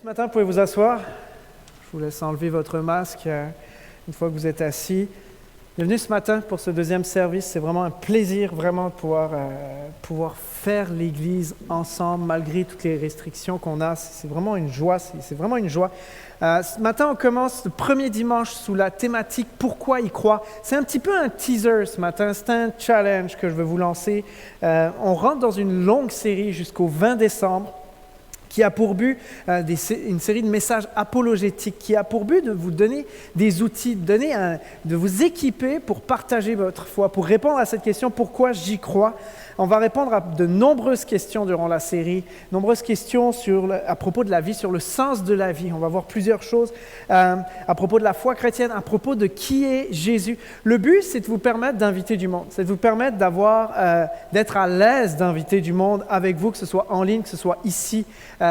Ce matin, vous pouvez vous asseoir. Je vous laisse enlever votre masque une fois que vous êtes assis. Bienvenue ce matin pour ce deuxième service. C'est vraiment un plaisir vraiment de pouvoir faire l'Église ensemble malgré toutes les restrictions qu'on a. C'est vraiment une joie. C'est vraiment une joie. Ce matin, on commence le premier dimanche sous la thématique « Pourquoi y croire ». C'est un petit peu un teaser ce matin. C'est un challenge que je veux vous lancer. On rentre dans une longue série jusqu'au 20 décembre. Qui a pour but une série de messages apologétiques, qui a pour but de vous donner des outils, de vous équiper pour partager votre foi, pour répondre à cette question « Pourquoi j'y crois ?» On va répondre à de nombreuses questions durant la série, nombreuses questions à propos de la vie, sur le sens de la vie. On va voir plusieurs choses à propos de la foi chrétienne, à propos de qui est Jésus. Le but, c'est de vous permettre d'inviter du monde, c'est de vous permettre d'être à l'aise d'inviter du monde avec vous, que ce soit en ligne, que ce soit ici,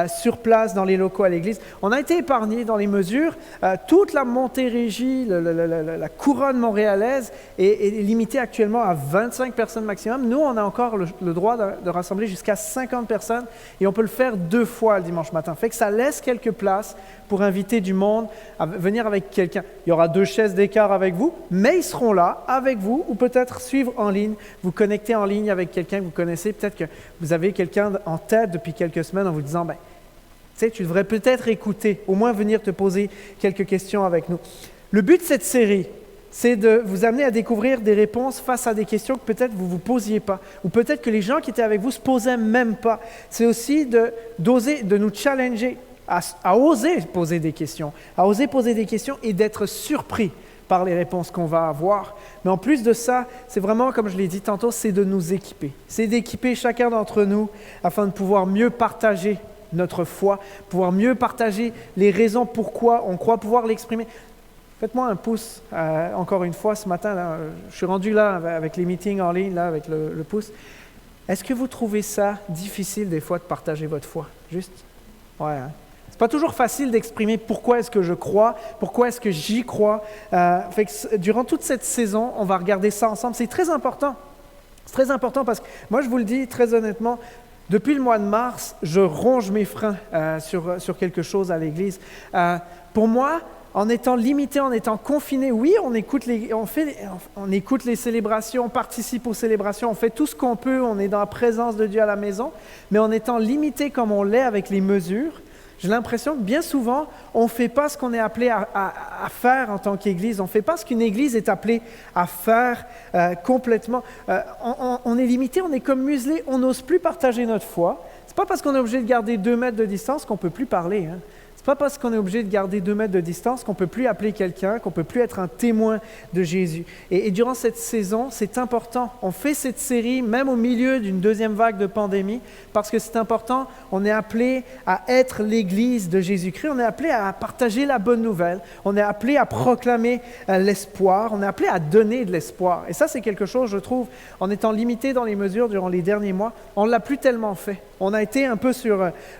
sur place, dans les locaux à l'Église. On a été épargnés dans les mesures. Toute la Montérégie, la couronne montréalaise est limitée actuellement à 25 personnes maximum. Nous, on a encore le droit de rassembler jusqu'à 50 personnes et on peut le faire 2 fois le dimanche matin. Fait que ça laisse quelques places pour inviter du monde à venir avec quelqu'un. Il y aura 2 chaises d'écart avec vous, mais ils seront là avec vous ou peut-être suivre en ligne, vous connecter en ligne avec quelqu'un que vous connaissez. Peut-être que vous avez quelqu'un en tête depuis quelques semaines en vous disant « tu devrais peut-être écouter, au moins venir te poser quelques questions avec nous. » Le but de cette série, c'est de vous amener à découvrir des réponses face à des questions que peut-être vous ne vous posiez pas, ou peut-être que les gens qui étaient avec vous ne se posaient même pas. C'est aussi d'oser, de nous challenger à oser poser des questions, et d'être surpris par les réponses qu'on va avoir. Mais en plus de ça, c'est vraiment, comme je l'ai dit tantôt, c'est de nous équiper. C'est d'équiper chacun d'entre nous afin de pouvoir mieux partager notre foi, pouvoir mieux partager les raisons pourquoi on croit pouvoir l'exprimer. Faites-moi un pouce, encore une fois, ce matin, là, je suis rendu là avec les meetings en ligne, là, avec le pouce. Est-ce que vous trouvez ça difficile des fois de partager votre foi? Juste? Ouais, hein? C'est pas toujours facile d'exprimer pourquoi est-ce que je crois, pourquoi est-ce que j'y crois. Fait que durant toute cette saison, on va regarder ça ensemble. C'est très important. C'est très important parce que moi, je vous le dis très honnêtement, depuis le mois de mars, je ronge mes freins sur quelque chose à l'Église. Pour moi, en étant limité, en étant confiné, oui, on écoute les célébrations, on participe aux célébrations, on fait tout ce qu'on peut, on est dans la présence de Dieu à la maison, mais en étant limité comme on l'est avec les mesures, j'ai l'impression que bien souvent, on ne fait pas ce qu'on est appelé à faire en tant qu'Église. On ne fait pas ce qu'une Église est appelée à faire complètement. On est limité, on est comme muselé, on n'ose plus partager notre foi. Ce n'est pas parce qu'on est obligé de garder 2 mètres de distance qu'on ne peut plus parler. Hein. Ce n'est pas parce qu'on est obligé de garder 2 mètres de distance qu'on ne peut plus appeler quelqu'un, qu'on ne peut plus être un témoin de Jésus. Et durant cette saison, c'est important. On fait cette série même au milieu d'une 2e vague de pandémie parce que c'est important. On est appelé à être l'Église de Jésus-Christ. On est appelé à partager la bonne nouvelle. On est appelé à proclamer l'espoir. On est appelé à donner de l'espoir. Et ça, c'est quelque chose, je trouve, en étant limité dans les mesures durant les derniers mois, on ne l'a plus tellement fait. On a été un peu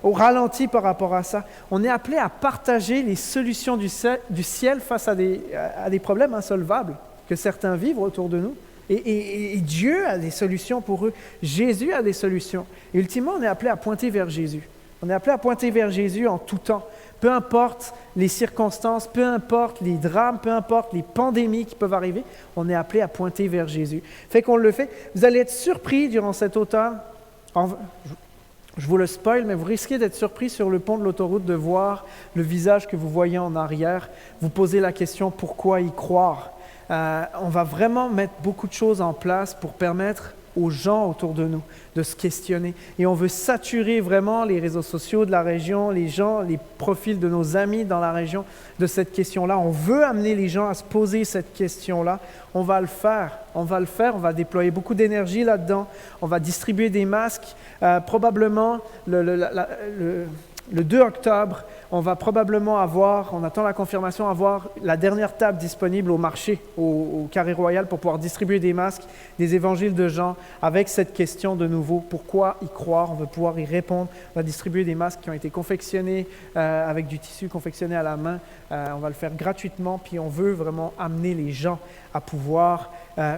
au ralenti par rapport à ça. On est appelé à partager les solutions du ciel face à des problèmes insolvables que certains vivent autour de nous. Et Dieu a des solutions pour eux. Jésus a des solutions. Et ultimement, on est appelé à pointer vers Jésus. On est appelé à pointer vers Jésus en tout temps. Peu importe les circonstances, peu importe les drames, peu importe les pandémies qui peuvent arriver, on est appelé à pointer vers Jésus. Fait qu'on le fait. Vous allez être surpris durant cet automne. Je vous le spoil, mais vous risquez d'être surpris sur le pont de l'autoroute de voir le visage que vous voyez en arrière. Vous posez la question « Pourquoi y croire ?» On va vraiment mettre beaucoup de choses en place pour permettre aux gens autour de nous de se questionner. Et on veut saturer vraiment les réseaux sociaux de la région, les profils de nos amis dans la région de cette question-là. On veut amener les gens à se poser cette question-là. On va le faire, on va déployer beaucoup d'énergie là-dedans. On va distribuer des masques. Probablement, le 2 octobre, on va probablement on attend la confirmation, avoir la dernière table disponible au marché, au Carré Royal, pour pouvoir distribuer des masques, des évangiles de Jean, avec cette question de nouveau, pourquoi y croire? On va pouvoir y répondre. On va distribuer des masques qui ont été confectionnés avec du tissu confectionné à la main. On va le faire gratuitement, puis on veut vraiment amener les gens à pouvoir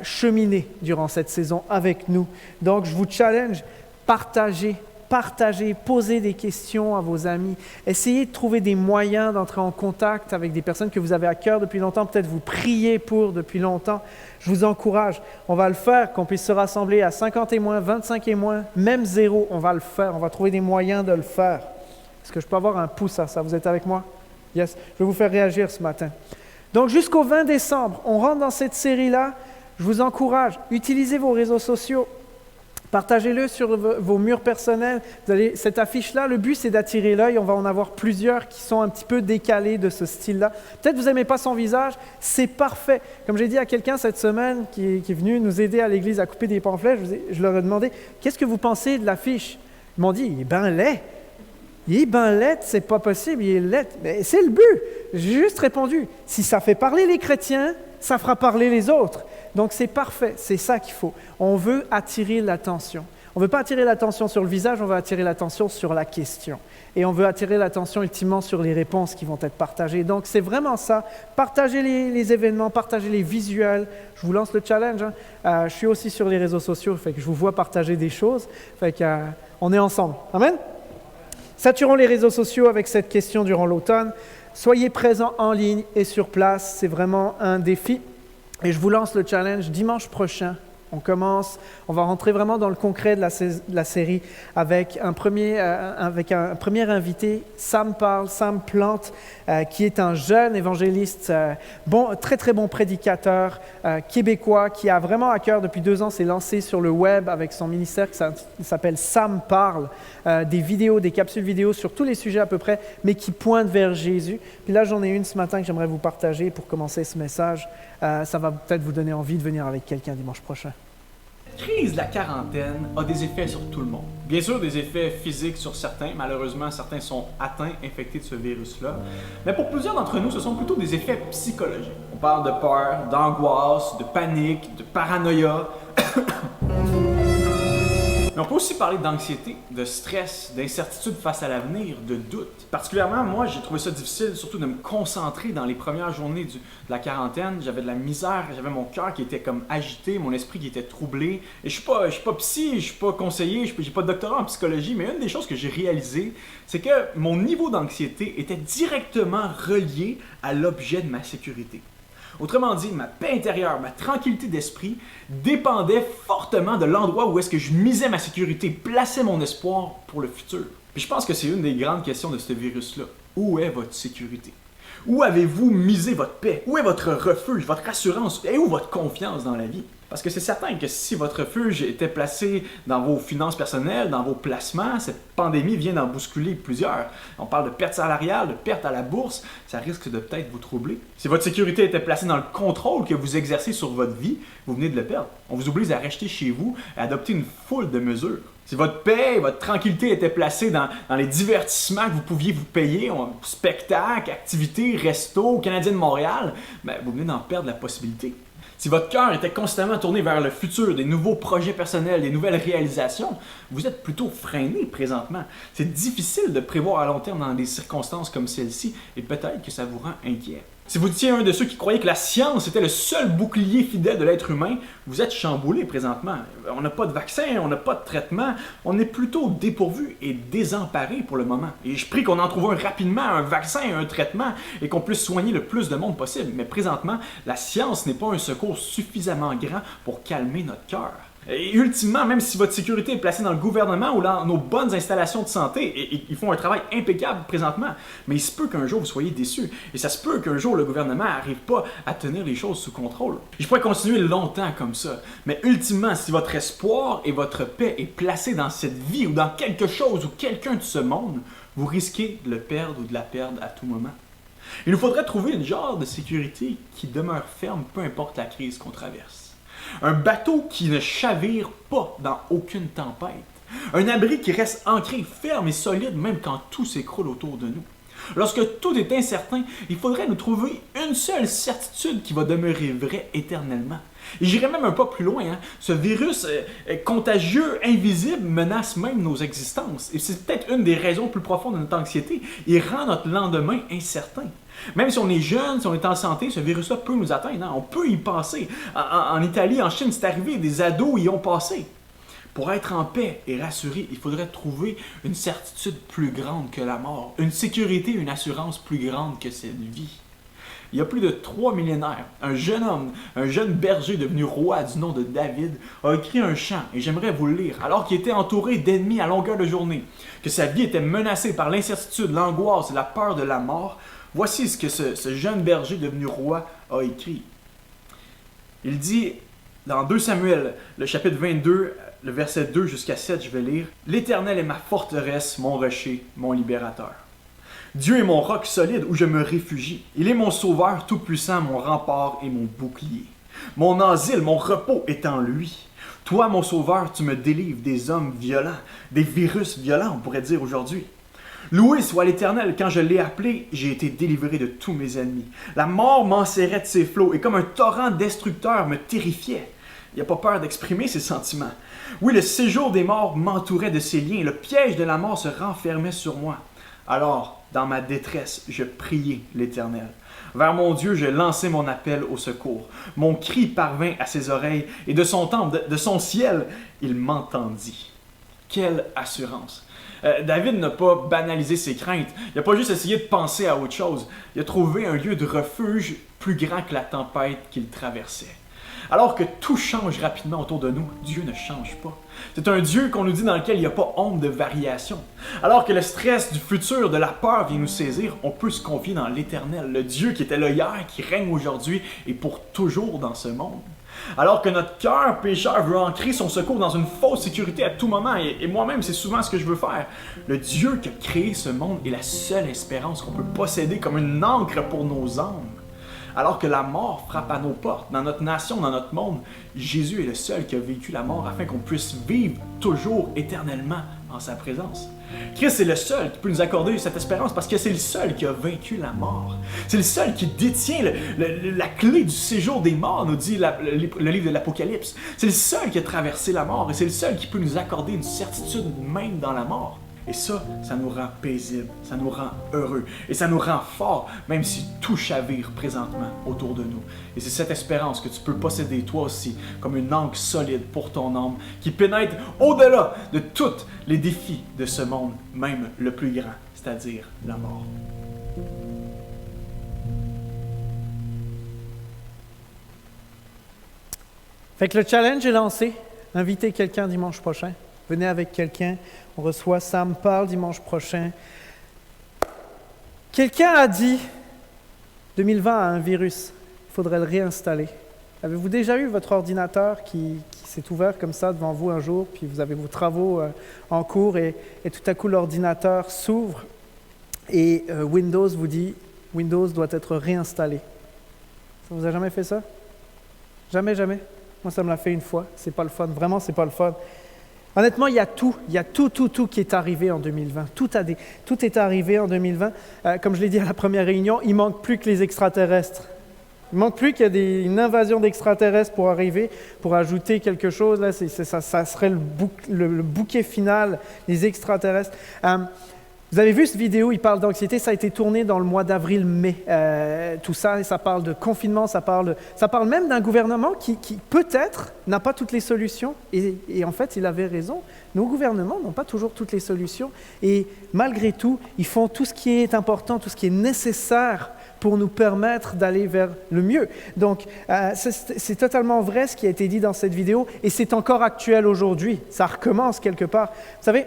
cheminer durant cette saison avec nous. Donc, je vous challenge, partagez partagez, posez des questions à vos amis. Essayez de trouver des moyens d'entrer en contact avec des personnes que vous avez à cœur depuis longtemps, peut-être vous priez pour depuis longtemps. Je vous encourage, on va le faire, qu'on puisse se rassembler à 50 et moins, 25 et moins, même 0, on va le faire, on va trouver des moyens de le faire. Est-ce que je peux avoir un pouce à ça? Vous êtes avec moi? Yes, je vais vous faire réagir ce matin. Donc jusqu'au 20 décembre, on rentre dans cette série-là. Je vous encourage, utilisez vos réseaux sociaux, partagez-le sur vos murs personnels. Cette affiche-là, le but c'est d'attirer l'œil. On va en avoir plusieurs qui sont un petit peu décalés de ce style-là. Peut-être que vous n'aimez pas son visage, c'est parfait. Comme j'ai dit à quelqu'un cette semaine qui est venu nous aider à l'église à couper des pamphlets, je leur ai demandé « Qu'est-ce que vous pensez de l'affiche ?» Ils m'ont dit « Il est ben laid. » Il est ben laid, c'est pas possible, il est laid. Mais c'est le but. J'ai juste répondu, si ça fait parler les chrétiens, ça fera parler les autres. Donc c'est parfait, c'est ça qu'il faut. On veut attirer l'attention. On ne veut pas attirer l'attention sur le visage, on veut attirer l'attention sur la question. Et on veut attirer l'attention ultimement sur les réponses qui vont être partagées. Donc c'est vraiment ça. Partagez les événements, partagez les visuels. Je vous lance le challenge. Je suis aussi sur les réseaux sociaux, fait que je vous vois partager des choses. Fait que, on est ensemble. Amen? Saturons les réseaux sociaux avec cette question durant l'automne. Soyez présents en ligne et sur place, c'est vraiment un défi. Et je vous lance le challenge dimanche prochain. On va rentrer vraiment dans le concret de la série avec un premier invité, Sam Plante, qui est un jeune évangéliste, très très bon prédicateur québécois, qui a vraiment à cœur depuis 2 ans, s'est lancé sur le web avec son ministère qui s'appelle Sam Parle, des capsules vidéo sur tous les sujets à peu près, mais qui pointent vers Jésus. Puis là, j'en ai une ce matin que j'aimerais vous partager pour commencer ce message. Ça va peut-être vous donner envie de venir avec quelqu'un dimanche prochain. La crise de la quarantaine a des effets sur tout le monde. Bien sûr, des effets physiques sur certains. Malheureusement, certains sont atteints, infectés de ce virus-là. Mais pour plusieurs d'entre nous, ce sont plutôt des effets psychologiques. On parle de peur, d'angoisse, de panique, de paranoïa. Mais on peut aussi parler d'anxiété, de stress, d'incertitude face à l'avenir, de doute. Particulièrement, moi, j'ai trouvé ça difficile, surtout de me concentrer dans les premières journées de la quarantaine. J'avais de la misère, j'avais mon cœur qui était comme agité, mon esprit qui était troublé. Et je suis pas psy, je suis pas conseiller, j'ai pas de doctorat en psychologie, mais une des choses que j'ai réalisées, c'est que mon niveau d'anxiété était directement relié à l'objet de ma sécurité. Autrement dit, ma paix intérieure, ma tranquillité d'esprit dépendait fortement de l'endroit où est-ce que je misais ma sécurité, plaçais mon espoir pour le futur. Puis je pense que c'est une des grandes questions de ce virus-là. Où est votre sécurité? Où avez-vous misé votre paix? Où est votre refuge, votre assurance? Et où votre confiance dans la vie? Parce que c'est certain que si votre refuge était placé dans vos finances personnelles, dans vos placements, cette pandémie vient d'en bousculer plusieurs. On parle de perte salariale, de perte à la bourse, ça risque de peut-être vous troubler. Si votre sécurité était placée dans le contrôle que vous exercez sur votre vie, vous venez de le perdre. On vous oblige à rester chez vous et à adopter une foule de mesures. Si votre paix et votre tranquillité étaient placées dans les divertissements que vous pouviez vous payer, spectacles, activités, restos, Canadien de Montréal, vous venez d'en perdre la possibilité. Si votre cœur était constamment tourné vers le futur, des nouveaux projets personnels, des nouvelles réalisations, vous êtes plutôt freiné présentement. C'est difficile de prévoir à long terme dans des circonstances comme celle-ci et peut-être que ça vous rend inquiet. Si vous étiez un de ceux qui croyaient que la science était le seul bouclier fidèle de l'être humain, vous êtes chamboulé présentement. On n'a pas de vaccin, on n'a pas de traitement, on est plutôt dépourvu et désemparé pour le moment. Et je prie qu'on en trouve rapidement, un vaccin et un traitement, et qu'on puisse soigner le plus de monde possible. Mais présentement, la science n'est pas un secours suffisamment grand pour calmer notre cœur. Et ultimement, même si votre sécurité est placée dans le gouvernement ou dans nos bonnes installations de santé, et ils font un travail impeccable présentement, mais il se peut qu'un jour vous soyez déçus. Et ça se peut qu'un jour le gouvernement n'arrive pas à tenir les choses sous contrôle. Et je pourrais continuer longtemps comme ça, mais ultimement, si votre espoir et votre paix est placé dans cette vie ou dans quelque chose ou quelqu'un de ce monde, vous risquez de le perdre ou de la perdre à tout moment. Il nous faudrait trouver une genre de sécurité qui demeure ferme peu importe la crise qu'on traverse. Un bateau qui ne chavire pas dans aucune tempête. Un abri qui reste ancré, ferme et solide même quand tout s'écroule autour de nous. Lorsque tout est incertain, il faudrait nous trouver une seule certitude qui va demeurer vraie éternellement. Et j'irais même un pas plus loin. Ce virus contagieux, invisible, menace même nos existences. Et c'est peut-être une des raisons plus profondes de notre anxiété. Il rend notre lendemain incertain. Même si on est jeune, si on est en santé, ce virus-là peut nous atteindre. On peut y passer. En Italie, en Chine, c'est arrivé. Des ados y ont passé. Pour être en paix et rassuré, il faudrait trouver une certitude plus grande que la mort, une sécurité, une assurance plus grande que cette vie. Il y a plus de 3 millénaires, un jeune homme, un jeune berger devenu roi du nom de David, a écrit un chant, et j'aimerais vous le lire, alors qu'il était entouré d'ennemis à longueur de journée, que sa vie était menacée par l'incertitude, l'angoisse et la peur de la mort. Voici ce que ce jeune berger devenu roi a écrit. Il dit dans 2 Samuel, le chapitre 22, le verset 2 jusqu'à 7, je vais lire. « L'Éternel est ma forteresse, mon rocher, mon libérateur. Dieu est mon roc solide où je me réfugie. Il est mon sauveur tout-puissant, mon rempart et mon bouclier. Mon asile, mon repos est en lui. Toi, mon sauveur, tu me délivres des hommes violents, des virus violents, on pourrait dire aujourd'hui. Loué soit l'Éternel, quand je l'ai appelé, j'ai été délivré de tous mes ennemis. La mort m'enserrait de ses flots et comme un torrent destructeur me terrifiait. Il n'y a pas peur d'exprimer ses sentiments. Oui, le séjour des morts m'entourait de ses liens. Le piège de la mort se renfermait sur moi. Alors, dans ma détresse, je priai l'Éternel. Vers mon Dieu, je lançai mon appel au secours. Mon cri parvint à ses oreilles et de son temple, de son ciel, il m'entendit. Quelle assurance! David n'a pas banalisé ses craintes. Il n'a pas juste essayé de penser à autre chose. Il a trouvé un lieu de refuge plus grand que la tempête qu'il traversait. Alors que tout change rapidement autour de nous, Dieu ne change pas. C'est un Dieu qu'on nous dit dans lequel il n'y a pas honte de variation. Alors que le stress du futur, de la peur vient nous saisir, on peut se confier dans l'Éternel, le Dieu qui était là hier, qui règne aujourd'hui et pour toujours dans ce monde. Alors que notre cœur pécheur veut ancrer son secours dans une fausse sécurité à tout moment, et moi-même, c'est souvent ce que je veux faire. Le Dieu qui a créé ce monde est la seule espérance qu'on peut posséder comme une ancre pour nos âmes. Alors que la mort frappe à nos portes, dans notre nation, dans notre monde, Jésus est le seul qui a vécu la mort afin qu'on puisse vivre toujours éternellement en sa présence. Christ est le seul qui peut nous accorder cette espérance parce que c'est le seul qui a vaincu la mort. C'est le seul qui détient la clé du séjour des morts, nous dit le livre de l'Apocalypse. C'est le seul qui a traversé la mort et c'est le seul qui peut nous accorder une certitude même dans la mort. Et ça nous rend paisibles, ça nous rend heureux et ça nous rend forts, même si tout chavire présentement autour de nous. Et c'est cette espérance que tu peux posséder toi aussi comme une ancre solide pour ton âme qui pénètre au-delà de tous les défis de ce monde, même le plus grand, c'est-à-dire la mort. Fait que le challenge est lancé. Invitez quelqu'un dimanche prochain. Venez avec quelqu'un. On reçoit Sam Parle dimanche prochain. Quelqu'un a dit 2020 a un virus. Il faudrait le réinstaller. Avez-vous déjà eu votre ordinateur qui s'est ouvert comme ça devant vous un jour, puis vous avez vos travaux en cours et tout à coup l'ordinateur s'ouvre et Windows vous dit Windows doit être réinstallé. Ça vous a jamais fait ça? Jamais, jamais. Moi, ça me l'a fait une fois. C'est pas le fun. Vraiment, c'est pas le fun. Honnêtement, il y a tout qui est arrivé en 2020. Tout est arrivé en 2020. Comme je l'ai dit à la première réunion, il ne manque plus que les extraterrestres. Il ne manque plus qu'il y ait une invasion d'extraterrestres pour arriver, pour ajouter quelque chose. Là, ça serait le bouquet final des extraterrestres. Vous avez vu cette vidéo, il parle d'anxiété, ça a été tourné dans le mois d'avril-mai. Tout ça, et ça parle de confinement, ça parle même d'un gouvernement qui peut-être n'a pas toutes les solutions. Et en fait, il avait raison. Nos gouvernements n'ont pas toujours toutes les solutions. Et malgré tout, ils font tout ce qui est important, tout ce qui est nécessaire pour nous permettre d'aller vers le mieux. Donc, c'est totalement vrai ce qui a été dit dans cette vidéo, et c'est encore actuel aujourd'hui. Ça recommence quelque part. Vous savez,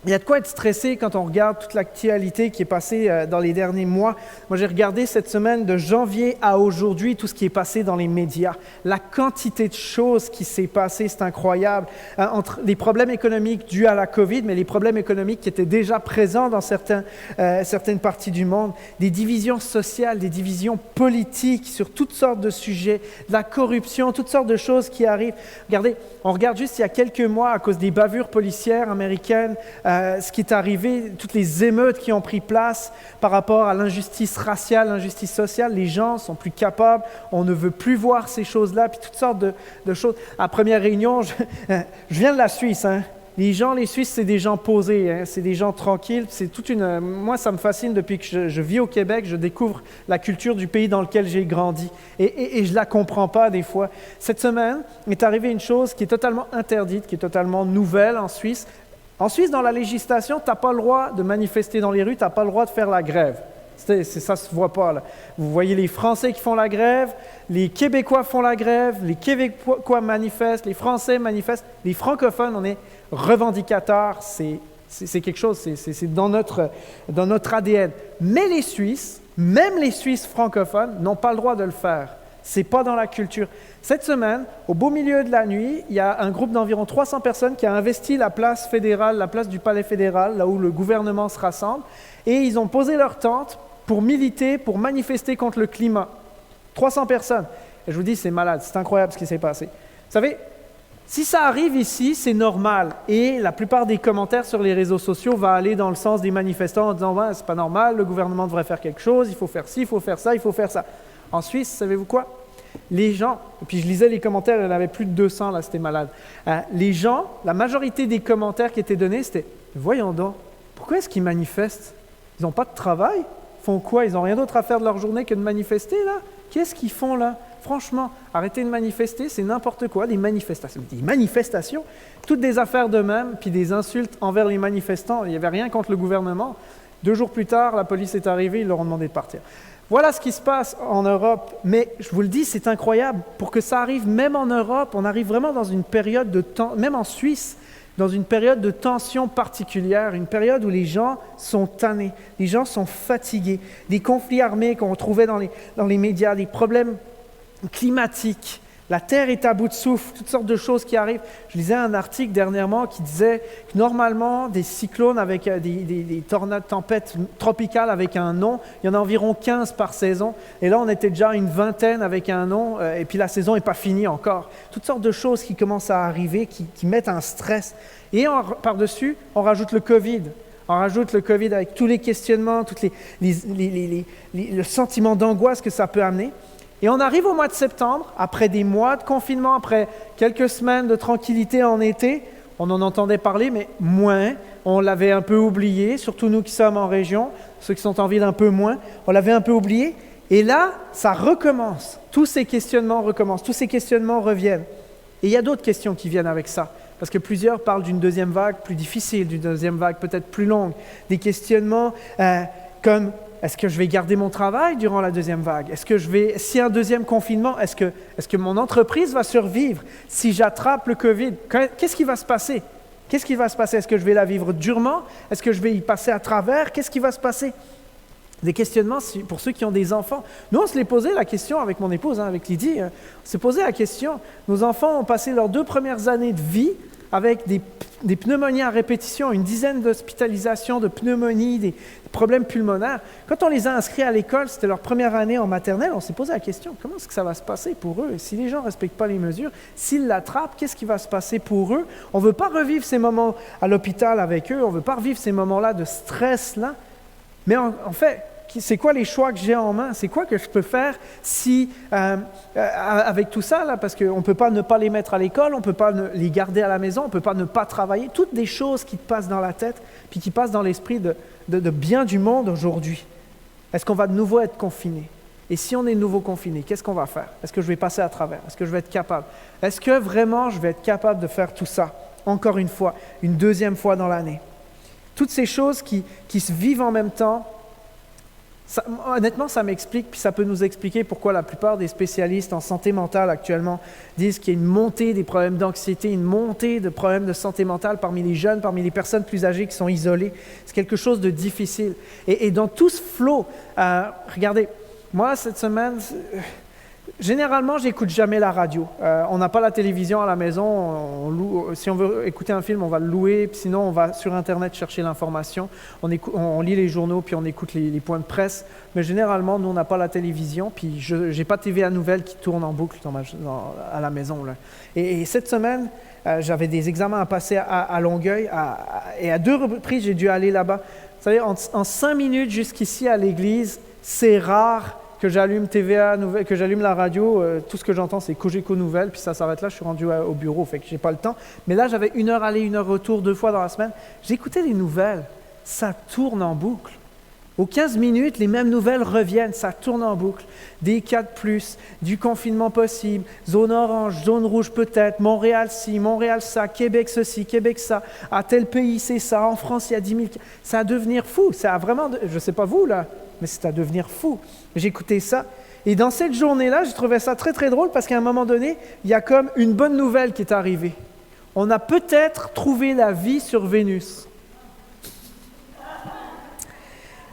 il y a de quoi être stressé quand on regarde toute l'actualité qui est passée dans les derniers mois. Moi, j'ai regardé cette semaine de janvier à aujourd'hui tout ce qui est passé dans les médias. La quantité de choses qui s'est passée, c'est incroyable. Entre les problèmes économiques dus à la COVID, mais les problèmes économiques qui étaient déjà présents dans certaines parties du monde, des divisions sociales, des divisions politiques sur toutes sortes de sujets, de la corruption, toutes sortes de choses qui arrivent. Regardez, on regarde juste il y a quelques mois à cause des bavures policières américaines, ce qui est arrivé, toutes les émeutes qui ont pris place par rapport à l'injustice raciale, l'injustice sociale, les gens sont plus capables, on ne veut plus voir ces choses-là, puis toutes sortes de choses. À la première réunion, je viens de la Suisse, hein. les gens, les Suisses, c'est des gens posés, hein, c'est des gens tranquilles. Moi, ça me fascine depuis que je vis au Québec, je découvre la culture du pays dans lequel j'ai grandi. Et je ne la comprends pas des fois. Cette semaine est arrivée une chose qui est totalement interdite, qui est totalement nouvelle en Suisse. En Suisse, dans la législation, tu n'as pas le droit de manifester dans les rues, tu n'as pas le droit de faire la grève. Ça ne se voit pas, là. Vous voyez les Français qui font la grève, les Québécois font la grève, les Québécois manifestent, les Français manifestent, les francophones, on est revendicateurs, c'est quelque chose, c'est dans notre ADN. Mais les Suisses, même les Suisses francophones, n'ont pas le droit de le faire. Ce n'est pas dans la culture. Cette semaine, au beau milieu de la nuit, il y a un groupe d'environ 300 personnes qui a investi la place fédérale, la place du palais fédéral, là où le gouvernement se rassemble, et ils ont posé leur tente pour militer, pour manifester contre le climat. 300 personnes. Et je vous dis, c'est malade, c'est incroyable ce qui s'est passé. Vous savez, si ça arrive ici, c'est normal. Et la plupart des commentaires sur les réseaux sociaux vont aller dans le sens des manifestants en disant ouais, « c'est pas normal, le gouvernement devrait faire quelque chose, il faut faire ci, il faut faire ça, il faut faire ça ». En Suisse, savez-vous quoi? Les gens, et puis je lisais les commentaires, il y en avait plus de 200, là, c'était malade. Les gens, la majorité des commentaires qui étaient donnés, c'était « voyons donc, pourquoi est-ce qu'ils manifestent? Ils n'ont pas de travail? Ils font quoi? Ils n'ont rien d'autre à faire de leur journée que de manifester, là? Qu'est-ce qu'ils font, là? Franchement, arrêtez de manifester, c'est n'importe quoi, des manifestations. Des manifestations, toutes des affaires d'eux-mêmes, puis des insultes envers les manifestants. Il n'y avait rien contre le gouvernement. 2 jours plus tard, la police est arrivée, ils leur ont demandé de partir. Voilà ce qui se passe en Europe, mais je vous le dis, c'est incroyable. Pour que ça arrive même en Europe, on arrive vraiment dans une période de temps, même en Suisse, dans une période de tension particulière, une période où les gens sont tannés, les gens sont fatigués, des conflits armés qu'on trouvait dans les médias, des problèmes climatiques, la Terre est à bout de souffle, toutes sortes de choses qui arrivent. Je lisais un article dernièrement qui disait que normalement, des cyclones avec des tornades, tempêtes tropicales avec un nom, il y en a environ 15 par saison. Et là, on était déjà une vingtaine avec un nom, et puis la saison n'est pas finie encore. Toutes sortes de choses qui commencent à arriver, qui mettent un stress. Et par-dessus, on rajoute le COVID. On rajoute le COVID avec tous les questionnements, le sentiment d'angoisse que ça peut amener. Et on arrive au mois de septembre, après des mois de confinement, après quelques semaines de tranquillité en été, on en entendait parler, mais moins. On l'avait un peu oublié, surtout nous qui sommes en région, ceux qui sont en ville un peu moins. On l'avait un peu oublié. Et là, ça recommence. Tous ces questionnements recommencent, tous ces questionnements reviennent. Et il y a d'autres questions qui viennent avec ça. Parce que plusieurs parlent d'une deuxième vague plus difficile, d'une deuxième vague peut-être plus longue. Des questionnements comme est-ce que je vais garder mon travail durant la deuxième vague? S'il y a un deuxième confinement, est-ce que mon entreprise va survivre? Si j'attrape le COVID, qu'est-ce qui va se passer? Qu'est-ce qui va se passer? Est-ce que je vais la vivre durement? Est-ce que je vais y passer à travers? Qu'est-ce qui va se passer? Des questionnements pour ceux qui ont des enfants. Nous, on se l'est posé la question avec mon épouse, avec Lydie. On s'est posé la question. Nos enfants ont passé leurs 2 premières années de vie avec des pneumonies à répétition, une dizaine d'hospitalisations de pneumonie, des problèmes pulmonaires. Quand on les a inscrits à l'école, c'était leur première année en maternelle, on s'est posé la question, comment est-ce que ça va se passer pour eux? Et si les gens ne respectent pas les mesures, s'ils l'attrapent, qu'est-ce qui va se passer pour eux? On ne veut pas revivre ces moments à l'hôpital avec eux, on ne veut pas revivre ces moments-là de stress-là. Mais en fait, c'est quoi les choix que j'ai en main? C'est quoi que je peux faire avec tout ça, là? Parce qu'on ne peut pas ne pas les mettre à l'école, on ne peut pas les garder à la maison, on ne peut pas ne pas travailler. Toutes des choses qui te passent dans la tête, puis qui passent dans l'esprit de bien du monde aujourd'hui. Est-ce qu'on va de nouveau être confiné? Et si on est de nouveau confiné, qu'est-ce qu'on va faire? Est-ce que je vais passer à travers? Est-ce que je vais être capable? Est-ce que vraiment je vais être capable de faire tout ça? Encore une fois, une deuxième fois dans l'année. Toutes ces choses qui se vivent en même temps, honnêtement, ça m'explique, puis ça peut nous expliquer pourquoi la plupart des spécialistes en santé mentale actuellement disent qu'il y a une montée des problèmes d'anxiété, une montée de problèmes de santé mentale parmi les jeunes, parmi les personnes plus âgées qui sont isolées. C'est quelque chose de difficile. Et dans tout ce flot, regardez, moi, cette semaine, généralement, j'écoute jamais la radio. On n'a pas la télévision à la maison. Si on veut écouter un film, on va le louer. Puis sinon, on va sur Internet chercher l'information. On lit les journaux, puis on écoute les points de presse. Mais généralement, nous, on n'a pas la télévision. Puis je n'ai pas TVA Nouvelles qui tourne en boucle à la maison, là. Et cette semaine, j'avais des examens à passer à Longueuil. Et à 2 reprises, j'ai dû aller là-bas. Vous savez, en 5 minutes jusqu'ici à l'église, c'est rare que j'allume TVA, que j'allume la radio, tout ce que j'entends, c'est Cogeco Nouvelles, puis ça s'arrête là, je suis rendu au bureau, fait que j'ai pas le temps. Mais là, j'avais 1 heure aller, 1 heure retour, 2 fois dans la semaine. J'écoutais les nouvelles, ça tourne en boucle. Aux 15 minutes, les mêmes nouvelles reviennent, ça tourne en boucle. Des cas de plus, du confinement possible, zone orange, zone rouge peut-être, Montréal ci, Montréal ça, Québec ceci, Québec ça, à tel pays c'est ça, en France il y a 10 000 cas. Ça va devenir fou, ça a vraiment, je ne sais pas vous là, mais c'est à devenir fou. J'écoutais ça, et dans cette journée-là, j'ai trouvé ça très très drôle parce qu'à un moment donné, il y a comme une bonne nouvelle qui est arrivée. On a peut-être trouvé la vie sur Vénus.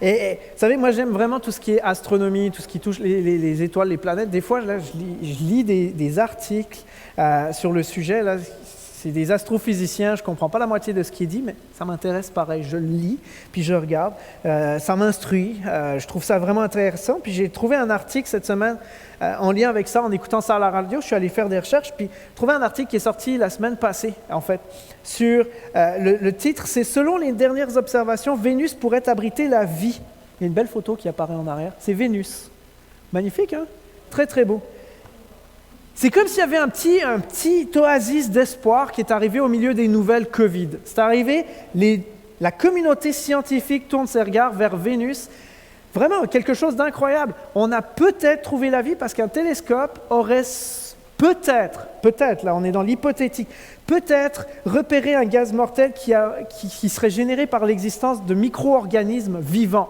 Et vous savez, moi j'aime vraiment tout ce qui est astronomie, tout ce qui touche les étoiles, les planètes. Des fois, là, je lis des articles sur le sujet. Là, c'est des astrophysiciens, je ne comprends pas la moitié de ce qui est dit, mais ça m'intéresse pareil. Je le lis, puis je regarde. Ça m'instruit, je trouve ça vraiment intéressant. Puis j'ai trouvé un article cette semaine en lien avec ça, en écoutant ça à la radio. Je suis allé faire des recherches, puis trouvé un article qui est sorti la semaine passée, en fait, sur le titre, c'est « Selon les dernières observations, Vénus pourrait abriter la vie ». Il y a une belle photo qui apparaît en arrière, c'est Vénus. Magnifique, hein? Très, très beau. C'est comme s'il y avait un petit oasis d'espoir qui est arrivé au milieu des nouvelles COVID. C'est arrivé, la communauté scientifique tourne ses regards vers Vénus. Vraiment, quelque chose d'incroyable. On a peut-être trouvé la vie parce qu'un télescope aurait peut-être, là on est dans l'hypothétique, peut-être repérer un gaz mortel qui serait généré par l'existence de micro-organismes vivants.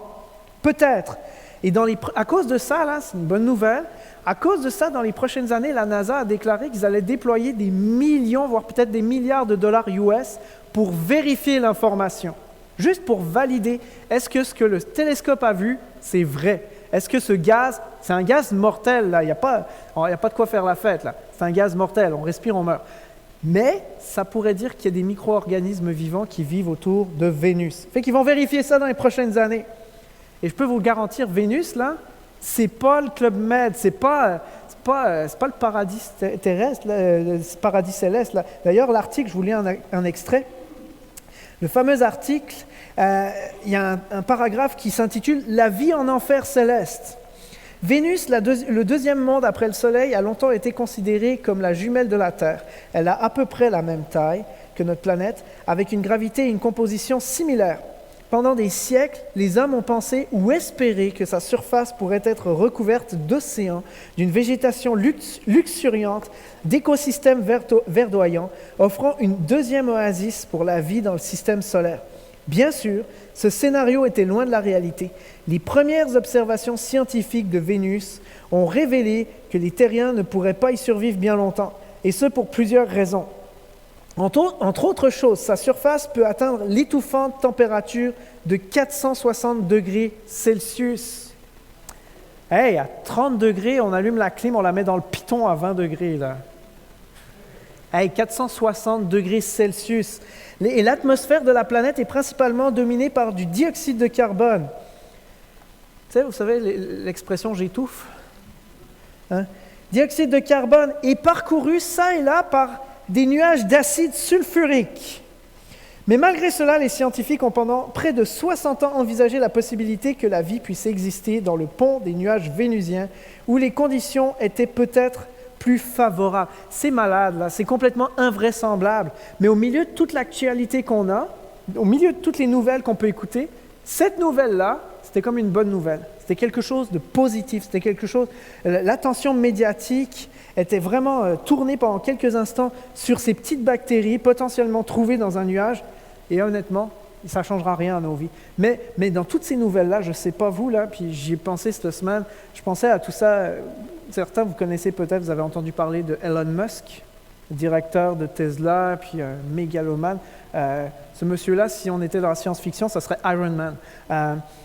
Peut-être. Et à cause de ça, là, c'est une bonne nouvelle, à cause de ça, dans les prochaines années, la NASA a déclaré qu'ils allaient déployer des millions, voire peut-être des milliards de dollars US pour vérifier l'information. Juste pour valider, est-ce que ce que le télescope a vu, c'est vrai? Est-ce que ce gaz, c'est un gaz mortel, là, il n'y a pas de quoi faire la fête, là. C'est un gaz mortel, on respire, on meurt. Mais ça pourrait dire qu'il y a des micro-organismes vivants qui vivent autour de Vénus. Fait qu'ils vont vérifier ça dans les prochaines années. Et je peux vous le garantir, Vénus, là, c'est pas le Club Med, c'est pas le paradis terrestre, le paradis céleste. Là. D'ailleurs, l'article, je vous lis un extrait. Le fameux article, il y a un paragraphe qui s'intitule « La vie en enfer céleste ». Vénus, le deuxième monde après le Soleil, a longtemps été considérée comme la jumelle de la Terre. Elle a à peu près la même taille que notre planète, avec une gravité et une composition similaires. Pendant des siècles, les hommes ont pensé ou espéré que sa surface pourrait être recouverte d'océans, d'une végétation luxuriante, d'écosystèmes verdoyants, offrant une deuxième oasis pour la vie dans le système solaire. Bien sûr, ce scénario était loin de la réalité. Les premières observations scientifiques de Vénus ont révélé que les terriens ne pourraient pas y survivre bien longtemps, et ce pour plusieurs raisons. Entre autres choses, sa surface peut atteindre l'étouffante température de 460 degrés Celsius. Hey, à 30 degrés, on allume la clim, on la met dans le piton à 20 degrés, là. Hey, 460 degrés Celsius. Et l'atmosphère de la planète est principalement dominée par du dioxyde de carbone. Vous savez l'expression « j'étouffe » hein? Dioxyde de carbone est parcouru ça et là par des nuages d'acide sulfurique. Mais malgré cela, les scientifiques ont pendant près de 60 ans envisagé la possibilité que la vie puisse exister dans le pont des nuages vénusiens, où les conditions étaient peut-être plus favorables. C'est malade, là, c'est complètement invraisemblable. Mais au milieu de toute l'actualité qu'on a, au milieu de toutes les nouvelles qu'on peut écouter, cette nouvelle-là, c'était comme une bonne nouvelle. C'était quelque chose de positif, c'était quelque chose... L'attention médiatique était vraiment tournée pendant quelques instants sur ces petites bactéries potentiellement trouvées dans un nuage. Et honnêtement, ça ne changera rien à nos vies. Mais dans toutes ces nouvelles-là, je ne sais pas vous, là, puis j'y ai pensé cette semaine, je pensais à tout ça. Certains, vous connaissez peut-être, vous avez entendu parler de Elon Musk, le directeur de Tesla, puis mégalomane. Ce monsieur-là, si on était dans la science-fiction, ça serait Iron Man.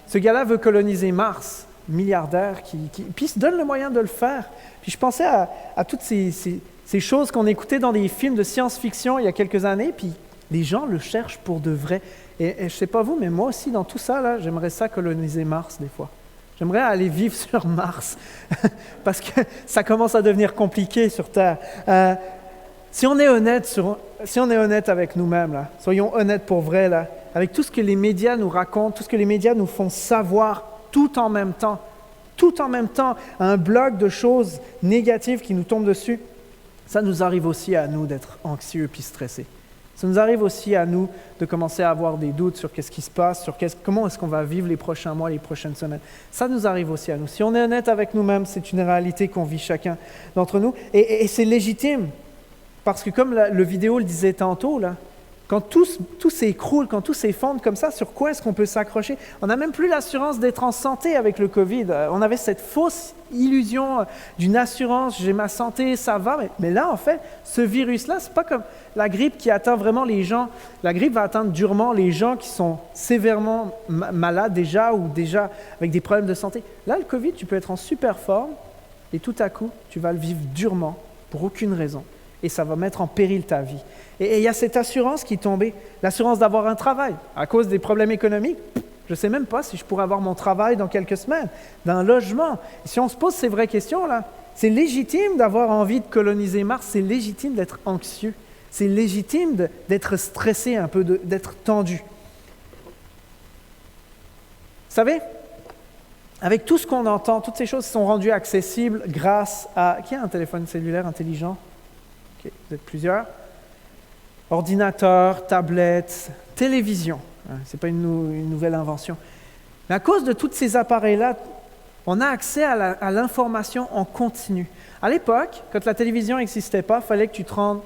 Ce gars-là veut coloniser Mars, milliardaire, puis il se donne le moyen de le faire. Puis je pensais à toutes ces choses qu'on écoutait dans des films de science-fiction il y a quelques années, puis les gens le cherchent pour de vrai. Et je ne sais pas vous, mais moi aussi, dans tout ça, là, j'aimerais ça coloniser Mars des fois. J'aimerais aller vivre sur Mars, parce que ça commence à devenir compliqué sur Terre. Si on est honnête avec nous-mêmes, là, soyons honnêtes pour vrai, là, avec tout ce que les médias nous racontent, tout ce que les médias nous font savoir tout en même temps, tout en même temps un bloc de choses négatives qui nous tombent dessus, ça nous arrive aussi à nous d'être anxieux puis stressés. Ça nous arrive aussi à nous de commencer à avoir des doutes sur qu'est-ce qui se passe, sur comment est-ce qu'on va vivre les prochains mois, les prochaines semaines. Ça nous arrive aussi à nous. Si on est honnête avec nous-mêmes, c'est une réalité qu'on vit chacun d'entre nous. Et c'est légitime, parce que comme le vidéo le disait tantôt, là, quand tout s'écroule, quand tout s'effondre comme ça, sur quoi est-ce qu'on peut s'accrocher? On n'a même plus l'assurance d'être en santé avec le COVID. On avait cette fausse illusion d'une assurance, j'ai ma santé, ça va. Mais là, en fait, ce virus-là, c'est pas comme la grippe qui atteint vraiment les gens. La grippe va atteindre durement les gens qui sont sévèrement malades déjà ou déjà avec des problèmes de santé. Là, le COVID, tu peux être en super forme et tout à coup, tu vas le vivre durement pour aucune raison. Et ça va mettre en péril ta vie. Et il y a cette assurance qui est tombée, l'assurance d'avoir un travail. À cause des problèmes économiques, je ne sais même pas si je pourrais avoir mon travail dans quelques semaines, d'un logement. Et si on se pose ces vraies questions-là, c'est légitime d'avoir envie de coloniser Mars, c'est légitime d'être anxieux, c'est légitime d'être stressé un peu, d'être tendu. Vous savez, avec tout ce qu'on entend, toutes ces choses sont rendues accessibles grâce à... Qui a un téléphone cellulaire intelligent? Okay, vous êtes plusieurs. Ordinateur, tablette, télévision. Ce n'est pas une nouvelle invention. Mais à cause de tous ces appareils-là, on a accès à l'information en continu. À l'époque, quand la télévision n'existait pas, il fallait que tu te rendes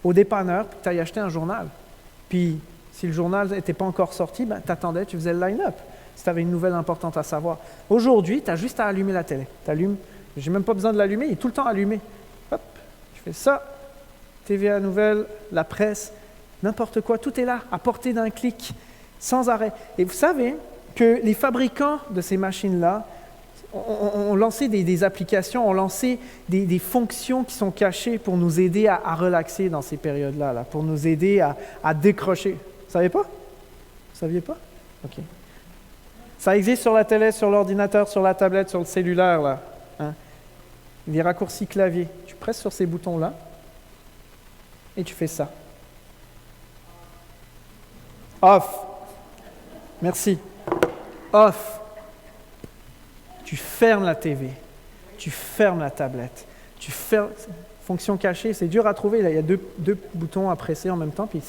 au dépanneur et que tu ailles acheter un journal. Puis, si le journal n'était pas encore sorti, tu attendais, tu faisais le line-up. Si tu avais une nouvelle importante à savoir. Aujourd'hui, tu as juste à allumer la télé. Tu allumes, je n'ai même pas besoin de l'allumer, il est tout le temps allumé. Hop, je fais ça. TVA Nouvelles, la presse, n'importe quoi, tout est là, à portée d'un clic, sans arrêt. Et vous savez que les fabricants de ces machines-là ont lancé des applications, ont lancé des fonctions qui sont cachées pour nous aider à relaxer dans ces périodes-là, là, pour nous aider à décrocher. Vous ne saviez pas? Vous ne saviez pas? OK. Ça existe sur la télé, sur l'ordinateur, sur la tablette, sur le cellulaire, là. Hein? Les raccourcis clavier. Tu presses sur ces boutons-là, et tu fais ça. Off. Merci. Off. Tu fermes la TV. Tu fermes la tablette. Tu fermes... Fonction cachée, c'est dur à trouver. Là, il y a deux boutons à presser en même temps. Puis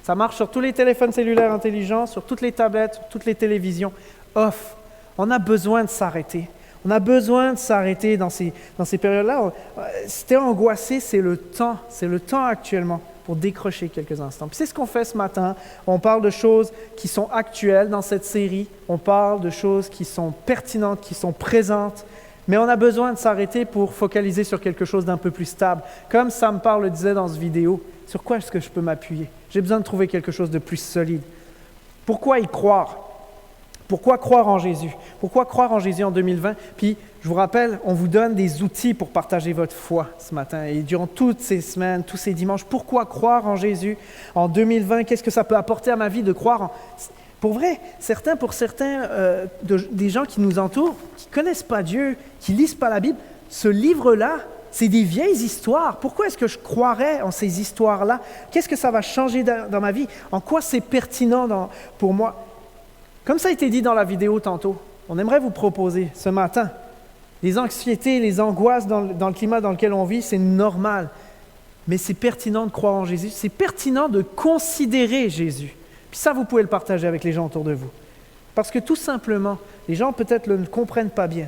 ça marche sur tous les téléphones cellulaires intelligents, sur toutes les tablettes, sur toutes les télévisions. Off. On a besoin de s'arrêter. On a besoin de s'arrêter dans ces périodes-là. Si tu es angoissé, c'est le temps actuellement pour décrocher quelques instants. Puis c'est ce qu'on fait ce matin. On parle de choses qui sont actuelles dans cette série. On parle de choses qui sont pertinentes, qui sont présentes. Mais on a besoin de s'arrêter pour focaliser sur quelque chose d'un peu plus stable. Comme Sam Parr le disait dans cette vidéo, sur quoi est-ce que je peux m'appuyer? J'ai besoin de trouver quelque chose de plus solide. Pourquoi y croire? Pourquoi croire en Jésus? Pourquoi croire en Jésus en 2020? Puis, je vous rappelle, on vous donne des outils pour partager votre foi ce matin. Et durant toutes ces semaines, tous ces dimanches, pourquoi croire en Jésus en 2020? Qu'est-ce que ça peut apporter à ma vie de croire en... Pour vrai, pour certains des gens qui nous entourent, qui ne connaissent pas Dieu, qui ne lisent pas la Bible, ce livre-là, c'est des vieilles histoires. Pourquoi est-ce que je croirais en ces histoires-là? Qu'est-ce que ça va changer dans ma vie? En quoi c'est pertinent pour moi? Comme ça a été dit dans la vidéo tantôt, on aimerait vous proposer ce matin, les anxiétés, les angoisses dans le climat dans lequel on vit, c'est normal. Mais c'est pertinent de croire en Jésus, c'est pertinent de considérer Jésus. Puis ça, vous pouvez le partager avec les gens autour de vous. Parce que tout simplement, les gens peut-être ne le comprennent pas bien.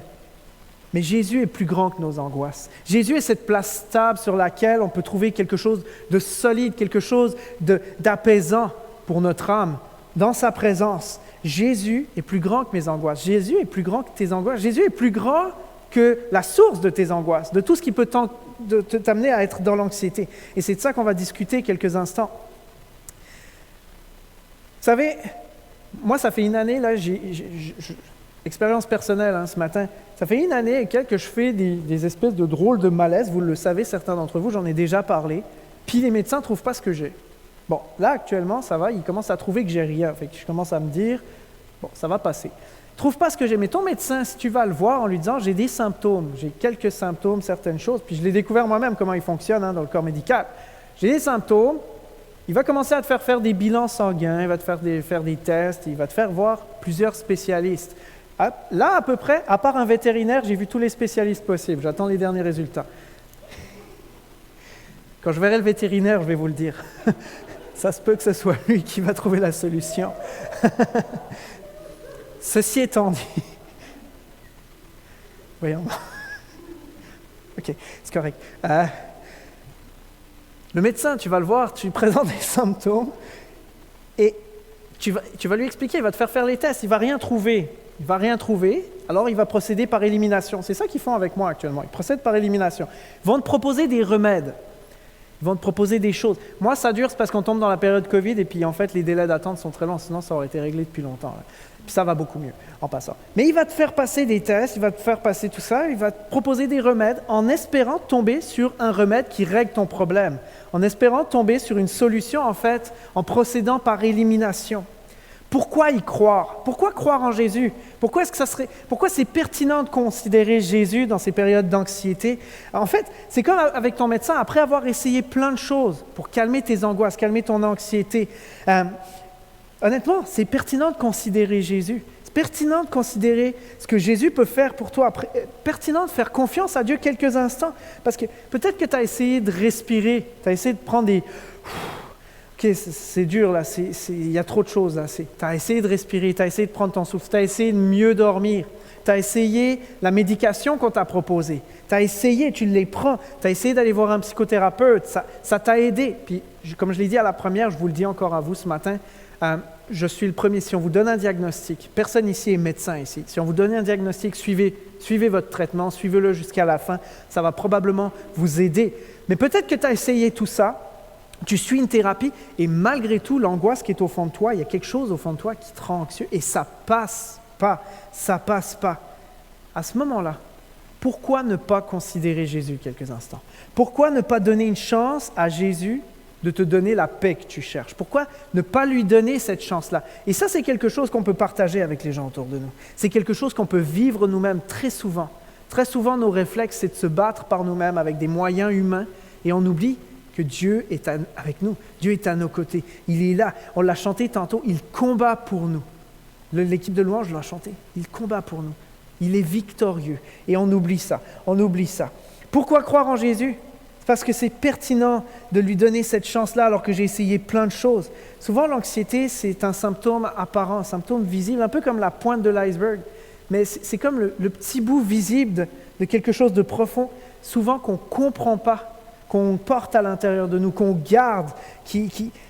Mais Jésus est plus grand que nos angoisses. Jésus est cette place stable sur laquelle on peut trouver quelque chose de solide, quelque chose d'apaisant pour notre âme, dans sa présence. Jésus est plus grand que mes angoisses. Jésus est plus grand que tes angoisses. Jésus est plus grand que la source de tes angoisses, de tout ce qui peut t'amener à être dans l'anxiété. Et c'est de ça qu'on va discuter quelques instants. Vous savez, moi, ça fait une année, là, expérience personnelle ce matin, ça fait une année et quelques que je fais des espèces de drôles de malaise, vous le savez, certains d'entre vous, j'en ai déjà parlé, puis les médecins ne trouvent pas ce que j'ai. Bon, là, actuellement, ça va, ils commencent à trouver que j'ai rien, fait que je commence à me dire, bon, ça va passer. Ils ne trouvent pas ce que j'ai, mais ton médecin, si tu vas le voir en lui disant, j'ai des symptômes, j'ai quelques symptômes, certaines choses, puis je l'ai découvert moi-même, comment il fonctionne dans le corps médical. J'ai des symptômes, il va commencer à te faire des bilans sanguins, il va te faire des tests, il va te faire voir plusieurs spécialistes. Là, à peu près, à part un vétérinaire, j'ai vu tous les spécialistes possibles. J'attends les derniers résultats. Quand je verrai le vétérinaire, je vais vous le dire. Ça se peut que ce soit lui qui va trouver la solution. Ceci étant dit... Voyons. OK, c'est correct. Le médecin, tu vas le voir, tu lui présentes des symptômes et tu vas lui expliquer, il va te faire les tests, il ne va rien trouver. Il ne va rien trouver, alors il va procéder par élimination. C'est ça qu'ils font avec moi actuellement, ils procèdent par élimination. Ils vont te proposer des remèdes, ils vont te proposer des choses. Moi, ça dure, c'est parce qu'on tombe dans la période Covid et puis en fait, les délais d'attente sont très longs, sinon ça aurait été réglé depuis longtemps. Là. Puis ça va beaucoup mieux en passant. Mais il va te faire passer des tests, il va te faire passer tout ça, il va te proposer des remèdes en espérant tomber sur un remède qui règle ton problème, en espérant tomber sur une solution en fait, en procédant par élimination. Pourquoi y croire? Pourquoi croire en Jésus? Pourquoi c'est pertinent de considérer Jésus dans ces périodes d'anxiété? En fait, c'est comme avec ton médecin, après avoir essayé plein de choses pour calmer tes angoisses, calmer ton anxiété. Honnêtement, c'est pertinent de considérer Jésus. C'est pertinent de considérer ce que Jésus peut faire pour toi. Pertinent de faire confiance à Dieu quelques instants. Parce que peut-être que tu as essayé de respirer, tu as essayé de prendre des... OK, c'est dur là, il y a trop de choses là. Tu as essayé de respirer, tu as essayé de prendre ton souffle, tu as essayé de mieux dormir, tu as essayé la médication qu'on t'a proposée, tu as essayé, tu les prends, tu as essayé d'aller voir un psychothérapeute, ça t'a aidé. Puis, comme je l'ai dit à la première, je vous le dis encore à vous ce matin, je suis le premier. Si on vous donne un diagnostic, personne ici est médecin ici, si on vous donne un diagnostic, suivez votre traitement, suivez-le jusqu'à la fin, ça va probablement vous aider. Mais peut-être que tu as essayé tout ça, tu suis une thérapie et malgré tout, l'angoisse qui est au fond de toi, il y a quelque chose au fond de toi qui te rend anxieux et ça passe pas. À ce moment-là, pourquoi ne pas considérer Jésus quelques instants? Pourquoi ne pas donner une chance à Jésus de te donner la paix que tu cherches? Pourquoi ne pas lui donner cette chance-là? Et ça, c'est quelque chose qu'on peut partager avec les gens autour de nous. C'est quelque chose qu'on peut vivre nous-mêmes très souvent. Très souvent, nos réflexes, c'est de se battre par nous-mêmes avec des moyens humains et on oublie que Dieu est avec nous. Dieu est à nos côtés. Il est là. On l'a chanté tantôt. Il combat pour nous. L'équipe de louange l'a chanté. Il combat pour nous. Il est victorieux. Et on oublie ça. Pourquoi croire en Jésus? Parce que c'est pertinent de lui donner cette chance-là alors que j'ai essayé plein de choses. Souvent, l'anxiété, c'est un symptôme apparent, un symptôme visible, un peu comme la pointe de l'iceberg. Mais c'est comme le petit bout visible de quelque chose de profond, souvent qu'on ne comprend pas, qu'on porte à l'intérieur de nous, qu'on garde,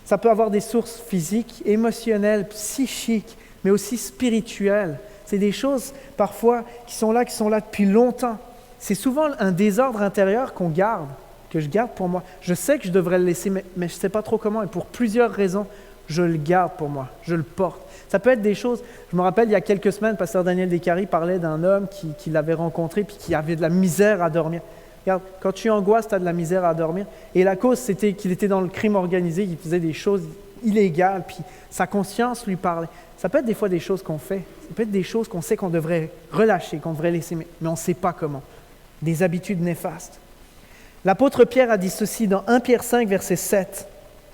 ça peut avoir des sources physiques, émotionnelles, psychiques, mais aussi spirituelles. C'est des choses parfois qui sont là depuis longtemps. C'est souvent un désordre intérieur qu'on garde, que je garde pour moi. Je sais que je devrais le laisser, mais je ne sais pas trop comment, et pour plusieurs raisons, je le garde pour moi, je le porte. Ça peut être des choses, je me rappelle il y a quelques semaines, pasteur Daniel Descaries parlait d'un homme qui l'avait rencontré puis qui avait de la misère à dormir. Regarde, quand tu angoisses, tu as de la misère à dormir. Et la cause, c'était qu'il était dans le crime organisé, il faisait des choses illégales, puis sa conscience lui parlait. Ça peut être des fois des choses qu'on fait, ça peut être des choses qu'on sait qu'on devrait relâcher, qu'on devrait laisser, mais on ne sait pas comment. Des habitudes néfastes. L'apôtre Pierre a dit ceci dans 1 Pierre 5, verset 7.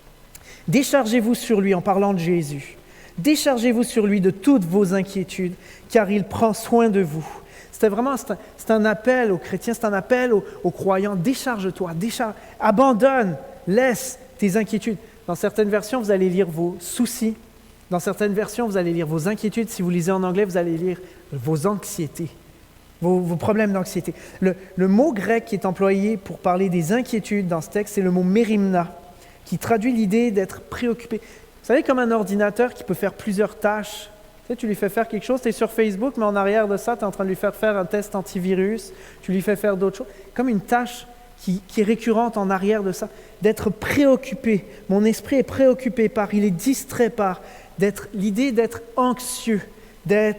« Déchargez-vous sur lui, en parlant de Jésus, déchargez-vous sur lui de toutes vos inquiétudes, car il prend soin de vous. » C'est un appel aux chrétiens, c'est un appel aux croyants. Décharge-toi, abandonne, laisse tes inquiétudes. Dans certaines versions, vous allez lire vos soucis. Dans certaines versions, vous allez lire vos inquiétudes. Si vous lisez en anglais, vous allez lire vos anxiétés, vos problèmes d'anxiété. Le mot grec qui est employé pour parler des inquiétudes dans ce texte, c'est le mot mérimna, qui traduit l'idée d'être préoccupé. Vous savez, comme un ordinateur qui peut faire plusieurs tâches. Tu lui fais faire quelque chose, tu es sur Facebook, mais en arrière de ça, tu es en train de lui faire un test antivirus, tu lui fais faire d'autres choses. Comme une tâche qui est récurrente en arrière de ça, d'être préoccupé. Mon esprit est préoccupé il est distrait par l'idée d'être anxieux, de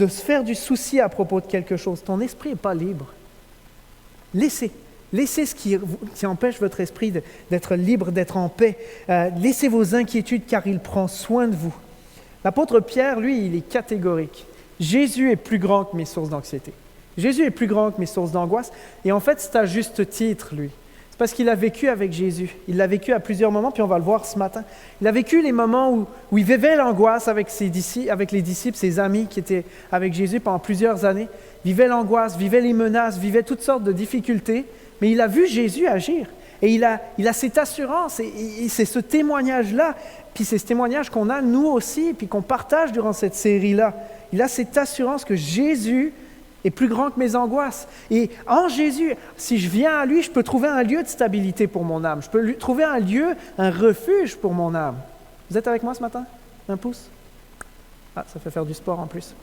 se faire du souci à propos de quelque chose. Ton esprit n'est pas libre. Laissez ce qui empêche votre esprit d'être libre, d'être en paix. Laissez vos inquiétudes car il prend soin de vous. L'apôtre Pierre, lui, il est catégorique. Jésus est plus grand que mes sources d'anxiété. Jésus est plus grand que mes sources d'angoisse. Et en fait, c'est à juste titre, lui. C'est parce qu'il a vécu avec Jésus. Il l'a vécu à plusieurs moments, puis on va le voir ce matin. Il a vécu les moments où il vivait l'angoisse avec les disciples, ses amis qui étaient avec Jésus pendant plusieurs années. Vivait l'angoisse, vivait les menaces, vivait toutes sortes de difficultés. Mais il a vu Jésus agir. Et il a cette assurance, et c'est ce témoignage-là, puis c'est ce témoignage qu'on a nous aussi, puis qu'on partage durant cette série-là. Il a cette assurance que Jésus est plus grand que mes angoisses. Et en Jésus, si je viens à lui, je peux trouver un lieu de stabilité pour mon âme. Je peux trouver un lieu, un refuge pour mon âme. Vous êtes avec moi ce matin? Un pouce? Ah, ça fait faire du sport en plus.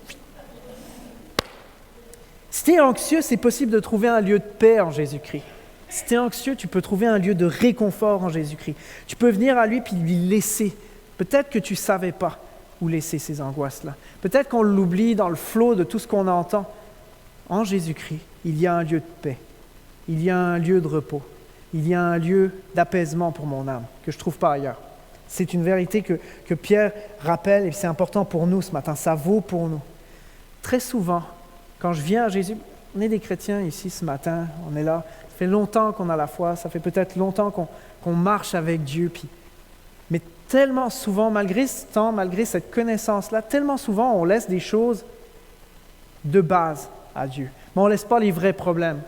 Si tu es anxieux, c'est possible de trouver un lieu de paix en Jésus-Christ. Si tu es anxieux, tu peux trouver un lieu de réconfort en Jésus-Christ. Tu peux venir à lui puis lui laisser. Peut-être que tu ne savais pas où laisser ces angoisses-là. Peut-être qu'on l'oublie dans le flot de tout ce qu'on entend. En Jésus-Christ, il y a un lieu de paix, il y a un lieu de repos, il y a un lieu d'apaisement pour mon âme que je ne trouve pas ailleurs. C'est une vérité que Pierre rappelle et c'est important pour nous ce matin, ça vaut pour nous. Très souvent, quand je viens à Jésus, on est des chrétiens ici ce matin, on est là, ça fait longtemps qu'on a la foi, ça fait peut-être longtemps qu'on marche avec Dieu, mais tellement souvent, malgré ce temps, malgré cette connaissance-là, tellement souvent on laisse des choses de base à Dieu. Mais on ne laisse pas les vrais problèmes.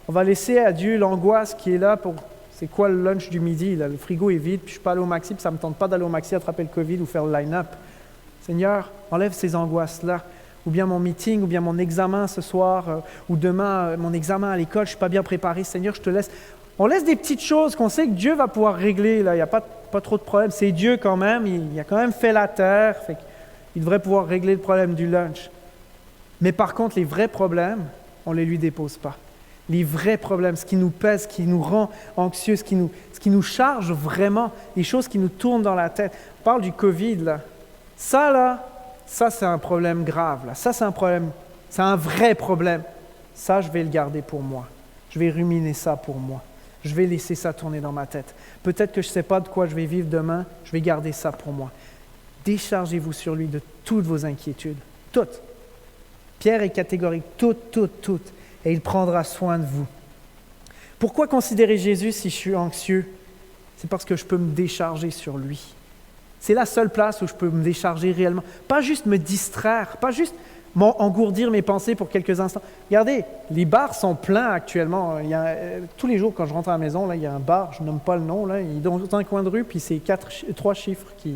On va laisser à Dieu l'angoisse qui est là pour... C'est quoi le lunch du midi? Là, le frigo est vide, puis je ne suis pas allé au Maxi, puis ça ne me tente pas d'aller au Maxi attraper le COVID ou faire le line-up. Seigneur, enlève ces angoisses-là. Ou bien mon meeting, ou bien mon examen ce soir, ou demain, mon examen à l'école, je ne suis pas bien préparé. Seigneur, je te laisse... On laisse des petites choses qu'on sait que Dieu va pouvoir régler. Là. Il n'y a pas trop de problème. C'est Dieu quand même. Il a quand même fait la terre. Il devrait pouvoir régler le problème du lunch. Mais par contre, les vrais problèmes, on ne les lui dépose pas. Les vrais problèmes, ce qui nous pèse, ce qui nous rend anxieux, ce qui nous charge vraiment, les choses qui nous tournent dans la tête. On parle du COVID, là. Ça, c'est un problème grave. Là. Ça, c'est un problème, c'est un vrai problème. Ça, je vais le garder pour moi. Je vais ruminer ça pour moi. Je vais laisser ça tourner dans ma tête. Peut-être que je ne sais pas de quoi je vais vivre demain, je vais garder ça pour moi. Déchargez-vous sur lui de toutes vos inquiétudes. Toutes. Pierre est catégorique, toutes, et il prendra soin de vous. Pourquoi considérer Jésus si je suis anxieux? C'est parce que je peux me décharger sur lui. C'est la seule place où je peux me décharger réellement. Pas juste me distraire, pas juste engourdir mes pensées pour quelques instants. Regardez, les bars sont pleins actuellement. Tous les jours, quand je rentre à la maison, là, il y a un bar, je ne nomme pas le nom, là, il est dans un coin de rue, puis c'est 3 chiffres qui...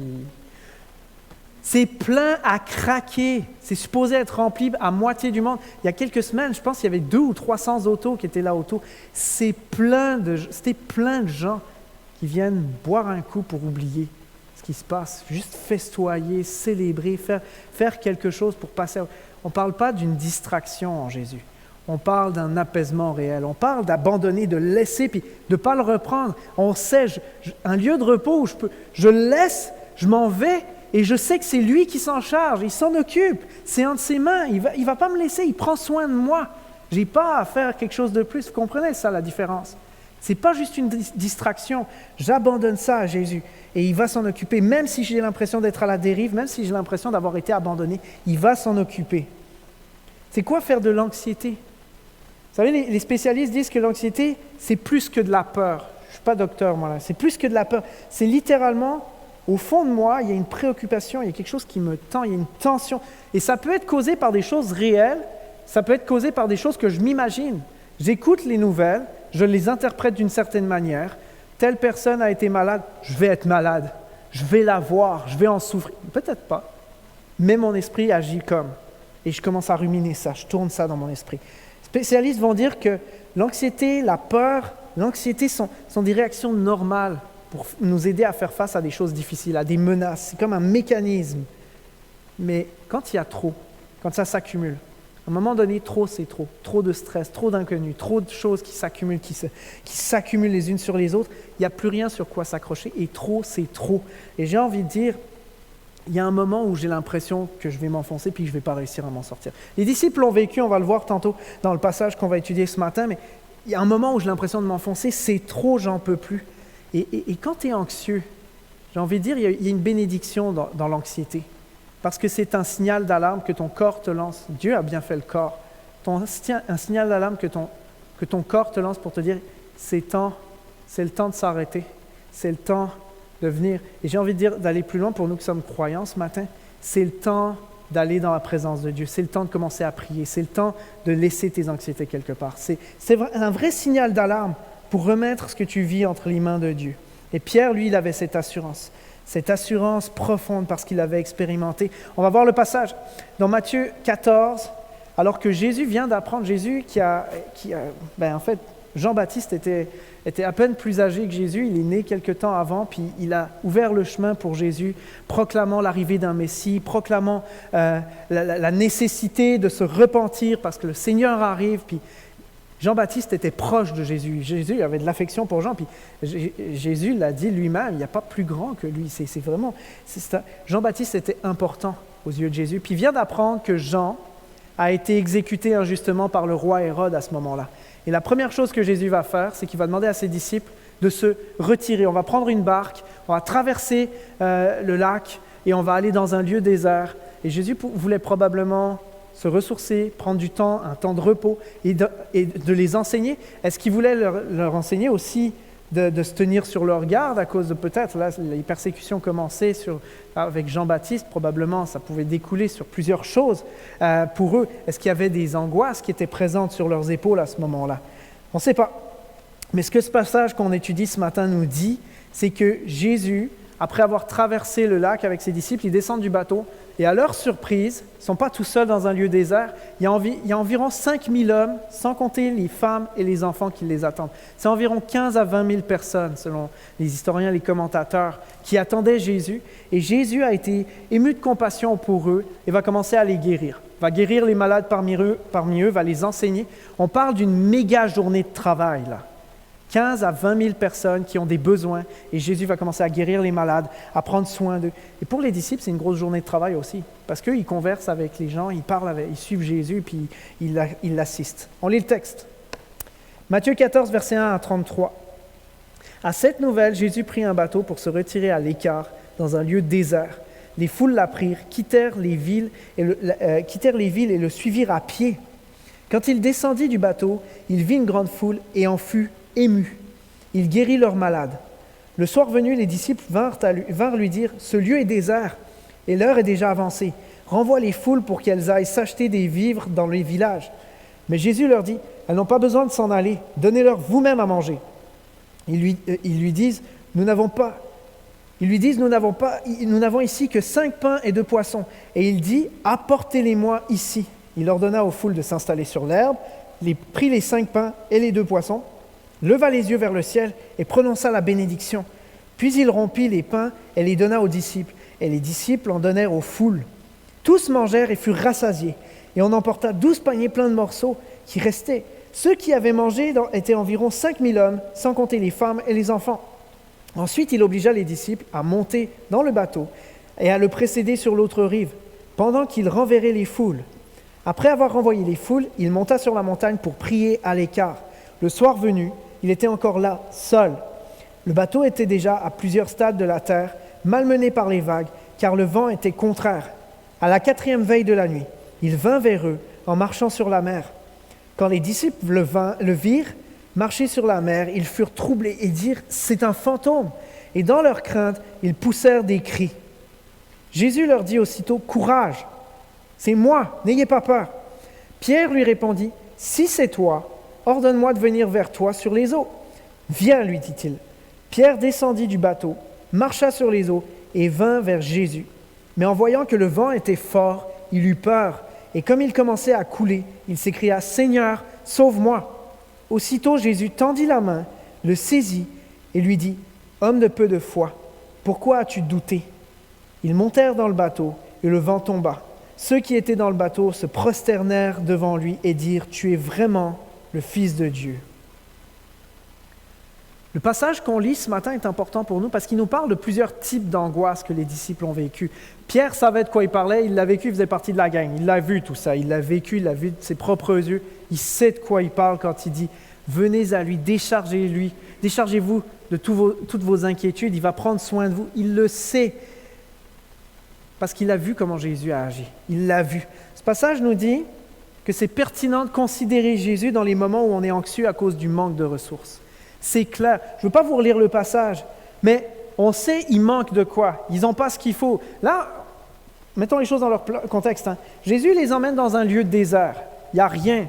C'est plein à craquer. C'est supposé être rempli à moitié du monde. Il y a quelques semaines, je pense qu'il y avait 200 ou 300 autos qui étaient là autour. C'était plein de gens qui viennent boire un coup pour oublier ce qui se passe. Juste festoyer, célébrer, faire quelque chose pour passer. On ne parle pas d'une distraction en Jésus. On parle d'un apaisement réel. On parle d'abandonner, de laisser, puis de ne pas le reprendre. On sait, un lieu de repos où je le laisse, je m'en vais, et je sais que c'est lui qui s'en charge, il s'en occupe, c'est entre ses mains, il va pas me laisser, il prend soin de moi. Je n'ai pas à faire quelque chose de plus, vous comprenez ça, la différence? Ce n'est pas juste une distraction, j'abandonne ça à Jésus, et il va s'en occuper, même si j'ai l'impression d'être à la dérive, même si j'ai l'impression d'avoir été abandonné, il va s'en occuper. C'est quoi faire de l'anxiété? Vous savez, les spécialistes disent que l'anxiété, c'est plus que de la peur. Je ne suis pas docteur, moi, là. C'est plus que de la peur. C'est littéralement... Au fond de moi, il y a une préoccupation, il y a quelque chose qui me tend, il y a une tension. Et ça peut être causé par des choses réelles, ça peut être causé par des choses que je m'imagine. J'écoute les nouvelles, je les interprète d'une certaine manière. Telle personne a été malade, je vais être malade, je vais la voir, je vais en souffrir. Peut-être pas, mais mon esprit agit comme. Et je commence à ruminer ça, je tourne ça dans mon esprit. Les spécialistes vont dire que l'anxiété, la peur, l'anxiété sont des réactions normales pour nous aider à faire face à des choses difficiles, à des menaces. C'est comme un mécanisme. Mais quand il y a trop, quand ça s'accumule, à un moment donné, trop c'est trop. Trop de stress, trop d'inconnus, trop de choses qui s'accumulent, qui s'accumulent les unes sur les autres. Il n'y a plus rien sur quoi s'accrocher et trop, c'est trop. Et j'ai envie de dire, il y a un moment où j'ai l'impression que je vais m'enfoncer puis que je ne vais pas réussir à m'en sortir. Les disciples l'ont vécu, on va le voir tantôt dans le passage qu'on va étudier ce matin, mais il y a un moment où j'ai l'impression de m'enfoncer, c'est trop, j'en peux plus. Et quand tu es anxieux, j'ai envie de dire, il y a une bénédiction dans l'anxiété. Parce que c'est un signal d'alarme que ton corps te lance. Dieu a bien fait le corps. Un signal d'alarme que ton corps te lance pour te dire, c'est temps c'est le temps de s'arrêter. C'est le temps de venir. Et j'ai envie de dire d'aller plus loin pour nous qui sommes croyants ce matin. C'est le temps d'aller dans la présence de Dieu. C'est le temps de commencer à prier. C'est le temps de laisser tes anxiétés quelque part. C'est un vrai signal d'alarme pour remettre ce que tu vis entre les mains de Dieu. Et Pierre, lui, il avait cette assurance profonde parce qu'il avait expérimenté. On va voir le passage dans Matthieu 14, alors que Jésus vient d'apprendre, en fait, Jean-Baptiste était à peine plus âgé que Jésus, il est né quelque temps avant, puis il a ouvert le chemin pour Jésus, proclamant l'arrivée d'un Messie, proclamant la nécessité de se repentir parce que le Seigneur arrive, puis Jean-Baptiste était proche de Jésus. Jésus avait de l'affection pour Jean, puis Jésus l'a dit lui-même, il n'y a pas plus grand que lui. Jean-Baptiste était important aux yeux de Jésus, puis il vient d'apprendre que Jean a été exécuté injustement par le roi Hérode à ce moment-là. Et la première chose que Jésus va faire, c'est qu'il va demander à ses disciples de se retirer. On va prendre une barque, on va traverser le lac et on va aller dans un lieu désert. Et Jésus voulait probablement se ressourcer, prendre du temps, un temps de repos et de les enseigner. Est-ce qu'il voulait leur enseigner aussi de se tenir sur leur garde à cause de peut-être, là, les persécutions commençaient avec Jean-Baptiste, probablement ça pouvait découler sur plusieurs choses pour eux. Est-ce qu'il y avait des angoisses qui étaient présentes sur leurs épaules à ce moment-là? On ne sait pas. Mais ce que ce passage qu'on étudie ce matin nous dit, c'est que Jésus, après avoir traversé le lac avec ses disciples, ils descendent du bateau et à leur surprise, ils ne sont pas tout seuls dans un lieu désert, il y a environ 5000 hommes, sans compter les femmes et les enfants qui les attendent. C'est environ 15 à 20 000 personnes, selon les historiens et les commentateurs, qui attendaient Jésus. Et Jésus a été ému de compassion pour eux et va commencer à les guérir. Va guérir les malades parmi eux, va les enseigner. On parle d'une méga journée de travail, là. 15 à 20 000 personnes qui ont des besoins et Jésus va commencer à guérir les malades, à prendre soin d'eux. Et pour les disciples, c'est une grosse journée de travail aussi parce qu'ils conversent avec les gens, ils suivent Jésus puis ils l'assistent. On lit le texte. Matthieu 14, versets 1 à 33. À cette nouvelle, Jésus prit un bateau pour se retirer à l'écart dans un lieu désert. Les foules l'apprirent, quittèrent les villes et le suivirent à pied. Quand il descendit du bateau, il vit une grande foule et en fut ému. Il guérit leurs malades. Le soir venu, les disciples vinrent lui dire « Ce lieu est désert et l'heure est déjà avancée. Renvoie les foules pour qu'elles aillent s'acheter des vivres dans les villages. » Mais Jésus leur dit « Elles n'ont pas besoin de s'en aller. Donnez-leur vous-même à manger. » Ils lui disent « Nous n'avons ici que 5 pains et 2 poissons. » Et il dit « Apportez-les-moi ici. » Il ordonna aux foules de s'installer sur l'herbe, prit les 5 pains et les 2 poissons, leva les yeux vers le ciel et prononça la bénédiction. Puis il rompit les pains et les donna aux disciples, et les disciples en donnèrent aux foules. Tous mangèrent et furent rassasiés, et on emporta 12 paniers pleins de morceaux qui restaient. Ceux qui avaient mangé étaient environ 5000 hommes, sans compter les femmes et les enfants. Ensuite, il obligea les disciples à monter dans le bateau et à le précéder sur l'autre rive, pendant qu'il renverrait les foules. Après avoir renvoyé les foules, il monta sur la montagne pour prier à l'écart. Le soir venu, il était encore là, seul. Le bateau était déjà à plusieurs stades de la terre, malmené par les vagues, car le vent était contraire. À la 4e veille de la nuit, il vint vers eux en marchant sur la mer. Quand les disciples le virent marcher sur la mer, ils furent troublés et dirent « C'est un fantôme !» Et dans leur crainte, ils poussèrent des cris. Jésus leur dit aussitôt « Courage, c'est moi, n'ayez pas peur. » Pierre lui répondit « Si c'est toi, ordonne-moi de venir vers toi sur les eaux. » « Viens, lui dit-il. Pierre descendit du bateau, marcha sur les eaux et vint vers Jésus. Mais en voyant que le vent était fort, il eut peur, et comme il commençait à couler, il s'écria « Seigneur, sauve-moi !» Aussitôt Jésus tendit la main, le saisit et lui dit « Homme de peu de foi, pourquoi as-tu douté ?» Ils montèrent dans le bateau et le vent tomba. Ceux qui étaient dans le bateau se prosternèrent devant lui et dirent « Tu es vraiment le Fils de Dieu. » Le passage qu'on lit ce matin est important pour nous parce qu'il nous parle de plusieurs types d'angoisses que les disciples ont vécues. Pierre savait de quoi il parlait, il l'a vécu, il faisait partie de la gang. Il l'a vu tout ça, il l'a vécu, il l'a vu de ses propres yeux. Il sait de quoi il parle quand il dit « Venez à lui, déchargez-vous de toutes vos inquiétudes, il va prendre soin de vous. » Il le sait parce qu'il a vu comment Jésus a agi. Il l'a vu. Ce passage nous dit que c'est pertinent de considérer Jésus dans les moments où on est anxieux à cause du manque de ressources. C'est clair. Je ne veux pas vous relire le passage, mais on sait il manque de quoi. Ils n'ont pas ce qu'il faut. Là, mettons les choses dans leur contexte. Jésus les emmène dans un lieu de désert. Il n'y a rien.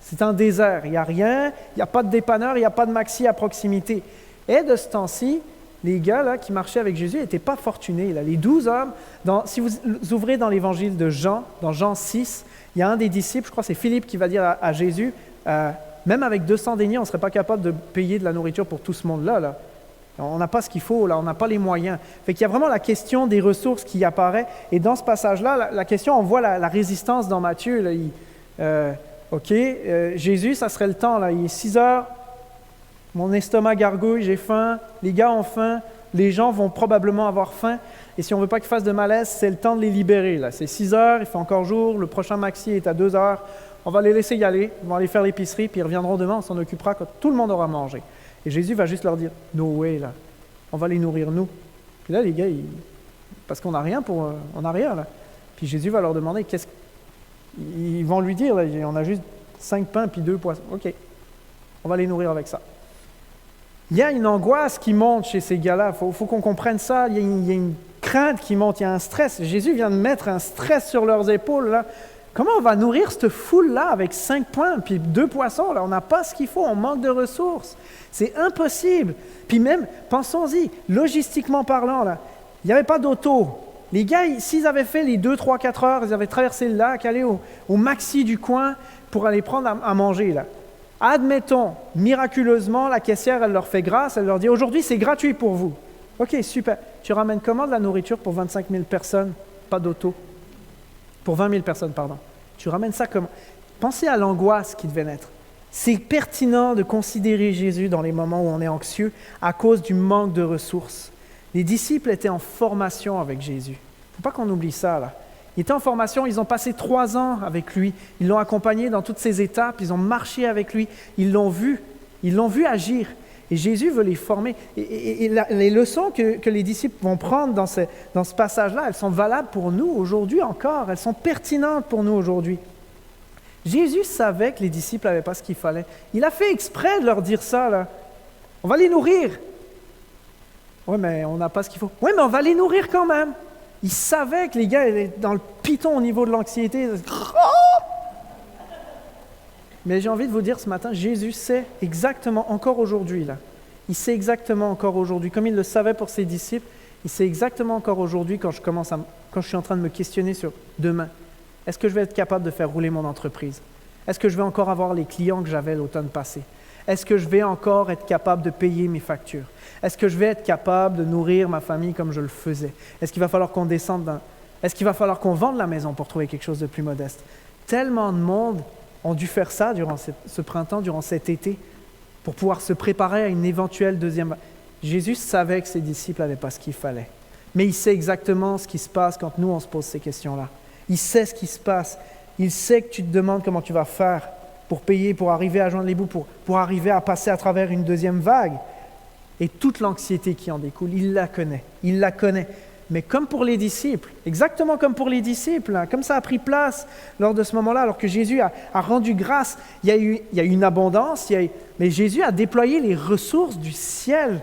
C'est un désert. Il n'y a rien. Il n'y a pas de dépanneur. Il n'y a pas de maxi à proximité. Et de ce temps-ci, les gars là, qui marchaient avec Jésus n'étaient pas fortunés. Là. Les 12 hommes, si vous ouvrez dans l'évangile de Jean, dans Jean 6, il y a un des disciples, je crois que c'est Philippe, qui va dire à Jésus, même avec 200 deniers, on ne serait pas capable de payer de la nourriture pour tout ce monde-là. Là. On n'a pas ce qu'il faut, là, on n'a pas les moyens. Fait qu'il y a vraiment la question des ressources qui apparaît. Et dans ce passage-là, la question, on voit la résistance dans Matthieu. Là, Jésus, ça serait le temps. Là, il est 6 heures, mon estomac gargouille, j'ai faim, les gars ont faim, les gens vont probablement avoir faim. Et si on ne veut pas qu'ils fassent de malaise, c'est le temps de les libérer. Là. C'est 6 heures, il fait encore jour, le prochain maxi est à 2 heures. On va les laisser y aller, ils vont aller faire l'épicerie, puis ils reviendront demain, on s'en occupera quand tout le monde aura mangé. Et Jésus va juste leur dire « No way, là, on va les nourrir nous. » Puis là, les gars, parce qu'on n'a rien on n'a rien, là. Puis Jésus va leur demander ils vont lui dire, là, on a juste 5 pains puis 2 poissons. OK, on va les nourrir avec ça. Il y a une angoisse qui monte chez ces gars-là. Il faut qu'on comprenne ça. Il y a une crainte qui monte, il y a un stress. Jésus vient de mettre un stress sur leurs épaules, là. Comment on va nourrir cette foule-là avec 5 pains puis 2 poissons? Là, on n'a pas ce qu'il faut, on manque de ressources. C'est impossible. Puis même, pensons-y, logistiquement parlant, là, il n'y avait pas d'auto. Les gars, s'ils avaient fait les 2, 3, 4 heures, ils avaient traversé le lac, allé au maxi du coin pour aller prendre à manger. Là. Admettons, miraculeusement, la caissière, elle leur fait grâce, elle leur dit « Aujourd'hui, c'est gratuit pour vous. » OK, super. Tu ramènes comment de la nourriture pour 25 000 personnes? Pas d'auto. Pour 20 000 personnes, pardon. Tu ramènes ça comment? Pensez à l'angoisse qui devait naître. C'est pertinent de considérer Jésus dans les moments où on est anxieux à cause du manque de ressources. Les disciples étaient en formation avec Jésus. Il ne faut pas qu'on oublie ça, là. Ils étaient en formation, ils ont passé 3 ans avec lui. Ils l'ont accompagné dans toutes ses étapes, ils ont marché avec lui, ils l'ont vu agir. Et Jésus veut les former. Et les leçons que les disciples vont prendre dans ce passage-là, elles sont valables pour nous aujourd'hui encore. Elles sont pertinentes pour nous aujourd'hui. Jésus savait que les disciples n'avaient pas ce qu'il fallait. Il a fait exprès de leur dire ça, là. On va les nourrir. Oui, mais on n'a pas ce qu'il faut. Oui, mais on va les nourrir quand même. Il savait que les gars étaient dans le piton au niveau de l'anxiété. Mais j'ai envie de vous dire ce matin, Jésus sait exactement, encore aujourd'hui, là, il sait exactement encore aujourd'hui, comme il le savait pour ses disciples, il sait exactement encore aujourd'hui quand je suis en train de me questionner sur demain. Est-ce que je vais être capable de faire rouler mon entreprise? Est-ce que je vais encore avoir les clients que j'avais l'automne passé? Est-ce que je vais encore être capable de payer mes factures? Est-ce que je vais être capable de nourrir ma famille comme je le faisais? Est-ce qu'il va falloir qu'on descende Est-ce qu'il va falloir qu'on vende la maison pour trouver quelque chose de plus modeste? Tellement de monde ont dû faire ça durant ce printemps, durant cet été, pour pouvoir se préparer à une éventuelle deuxième vague. Jésus savait que ses disciples n'avaient pas ce qu'il fallait. Mais il sait exactement ce qui se passe quand nous, on se pose ces questions-là. Il sait ce qui se passe. Il sait que tu te demandes comment tu vas faire pour payer, pour arriver à joindre les bouts, pour arriver à passer à travers une deuxième vague. Et toute l'anxiété qui en découle, il la connaît. Il la connaît. Mais comme pour les disciples, exactement comme pour les disciples, hein, comme ça a pris place lors de ce moment-là, alors que Jésus a rendu grâce, il y a eu une abondance, mais Jésus a déployé les ressources du ciel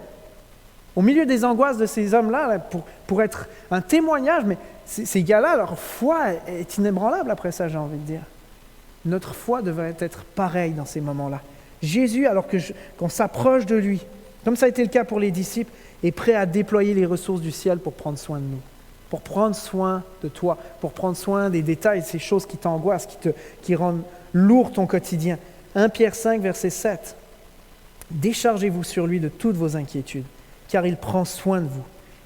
au milieu des angoisses de ces hommes-là là, pour être un témoignage. Mais ces gars-là, leur foi est inébranlable après ça, j'ai envie de dire. Notre foi devrait être pareille dans ces moments-là. Jésus, alors qu'on s'approche de lui, comme ça a été le cas pour les disciples, est prêt à déployer les ressources du ciel pour prendre soin de nous, pour prendre soin de toi, pour prendre soin des détails, de ces choses qui t'angoissent, qui rendent lourd ton quotidien. 1 Pierre 5, verset 7. « Déchargez-vous sur lui de toutes vos inquiétudes, car il prend soin de vous. »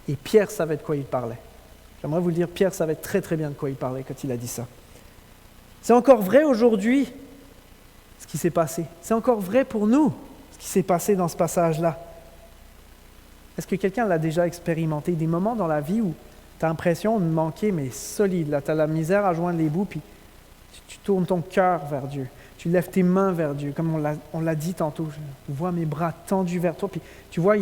Et Pierre savait de quoi il parlait. J'aimerais vous le dire, Pierre savait très très bien de quoi il parlait quand il a dit ça. C'est encore vrai aujourd'hui, ce qui s'est passé. C'est encore vrai pour nous, ce qui s'est passé dans ce passage-là. Est-ce que quelqu'un l'a déjà expérimenté? Des moments dans la vie où tu as l'impression de manquer, mais solide. Tu as la misère à joindre les bouts, puis tu tournes ton cœur vers Dieu. Tu lèves tes mains vers Dieu, comme on l'a dit tantôt. Je vois mes bras tendus vers toi. Puis tu vois,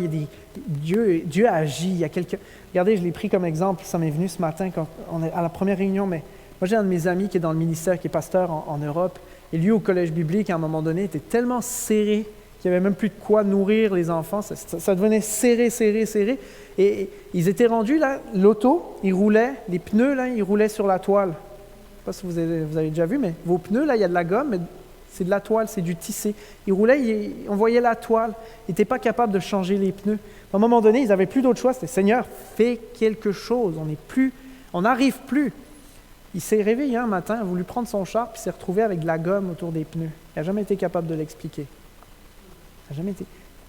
Dieu agit. Il y a quelqu'un. Regardez, je l'ai pris comme exemple. Ça m'est venu ce matin quand on est à la première réunion. Mais moi, j'ai un de mes amis qui est dans le ministère, qui est pasteur en Europe. Et lui, au collège biblique, à un moment donné, était tellement serré. qu'il n'y avait même plus de quoi nourrir les enfants. Ça devenait serré, serré, serré. Et ils étaient rendus, là, l'auto, ils roulaient, les pneus, là, ils roulaient sur la toile. Je ne sais pas si vous avez déjà vu, mais vos pneus, là, il y a de la gomme, mais c'est de la toile, c'est du tissé. Ils roulaient, on voyait la toile. Ils n'étaient pas capables de changer les pneus. À un moment donné, ils n'avaient plus d'autre choix. C'était « Seigneur, fais quelque chose. On n'arrive plus. » Il s'est réveillé un matin, a voulu prendre son char, puis s'est retrouvé avec de la gomme autour des pneus. Il n'a jamais été capable de l'expliquer.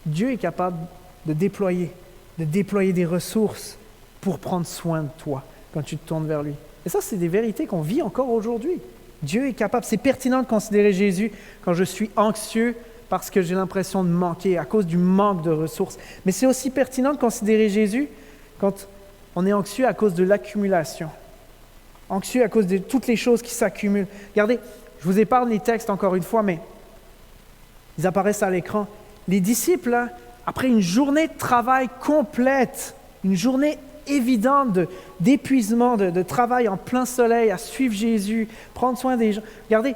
Dieu est capable de déployer des ressources pour prendre soin de toi quand tu te tournes vers lui. Et ça, c'est des vérités qu'on vit encore aujourd'hui. Dieu est capable. C'est pertinent de considérer Jésus quand je suis anxieux parce que j'ai l'impression de manquer à cause du manque de ressources. Mais c'est aussi pertinent de considérer Jésus quand on est anxieux à cause de l'accumulation. Anxieux à cause de toutes les choses qui s'accumulent. Regardez, je vous épargne les textes encore une fois, mais ils apparaissent à l'écran. Les disciples, là, après une journée de travail complète, une journée évidente d'épuisement, de travail en plein soleil, à suivre Jésus, prendre soin des gens. Regardez,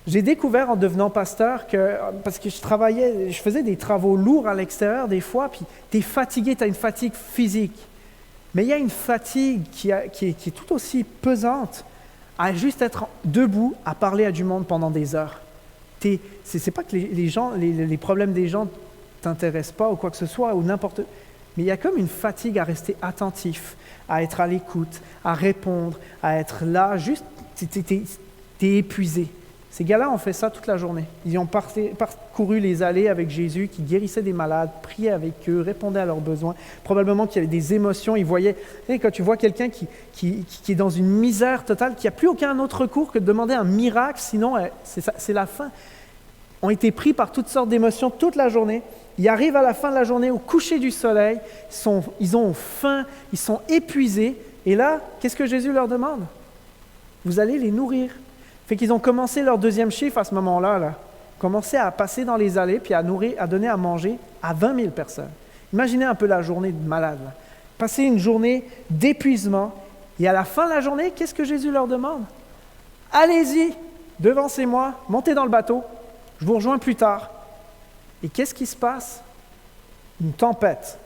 j'ai découvert en devenant pasteur parce que je faisais des travaux lourds à l'extérieur des fois, puis tu es fatigué, tu as une fatigue physique. Mais il y a une fatigue qui est tout aussi pesante à juste être debout, à parler à du monde pendant des heures. C'est pas que les problèmes des gens ne t'intéressent pas ou quoi que ce soit, ou n'importe. Mais il y a comme une fatigue à rester attentif, à être à l'écoute, à répondre, à être là, juste, t'es épuisé. Ces gars-là ont fait ça toute la journée. Ils ont parcouru les allées avec Jésus, qui guérissait des malades, priait avec eux, répondait à leurs besoins. Probablement qu'il y avait des émotions. Ils voyaient, quand tu vois quelqu'un qui est dans une misère totale, qui n'a plus aucun autre recours que de demander un miracle, sinon c'est la fin. Ont été pris par toutes sortes d'émotions toute la journée. Ils arrivent à la fin de la journée, au coucher du soleil, ils ont faim, ils sont épuisés. Et là, qu'est-ce que Jésus leur demande? Vous allez les nourrir. Fait qu'ils ont commencé leur deuxième chiffre à ce moment-là, commencé à passer dans les allées puis à donner à manger à 20 000 personnes. Imaginez un peu la journée de malade. Là. Passer une journée d'épuisement. Et à la fin de la journée, qu'est-ce que Jésus leur demande? Allez-y, devancez-moi, montez dans le bateau, je vous rejoins plus tard. Et qu'est-ce qui se passe? Une tempête.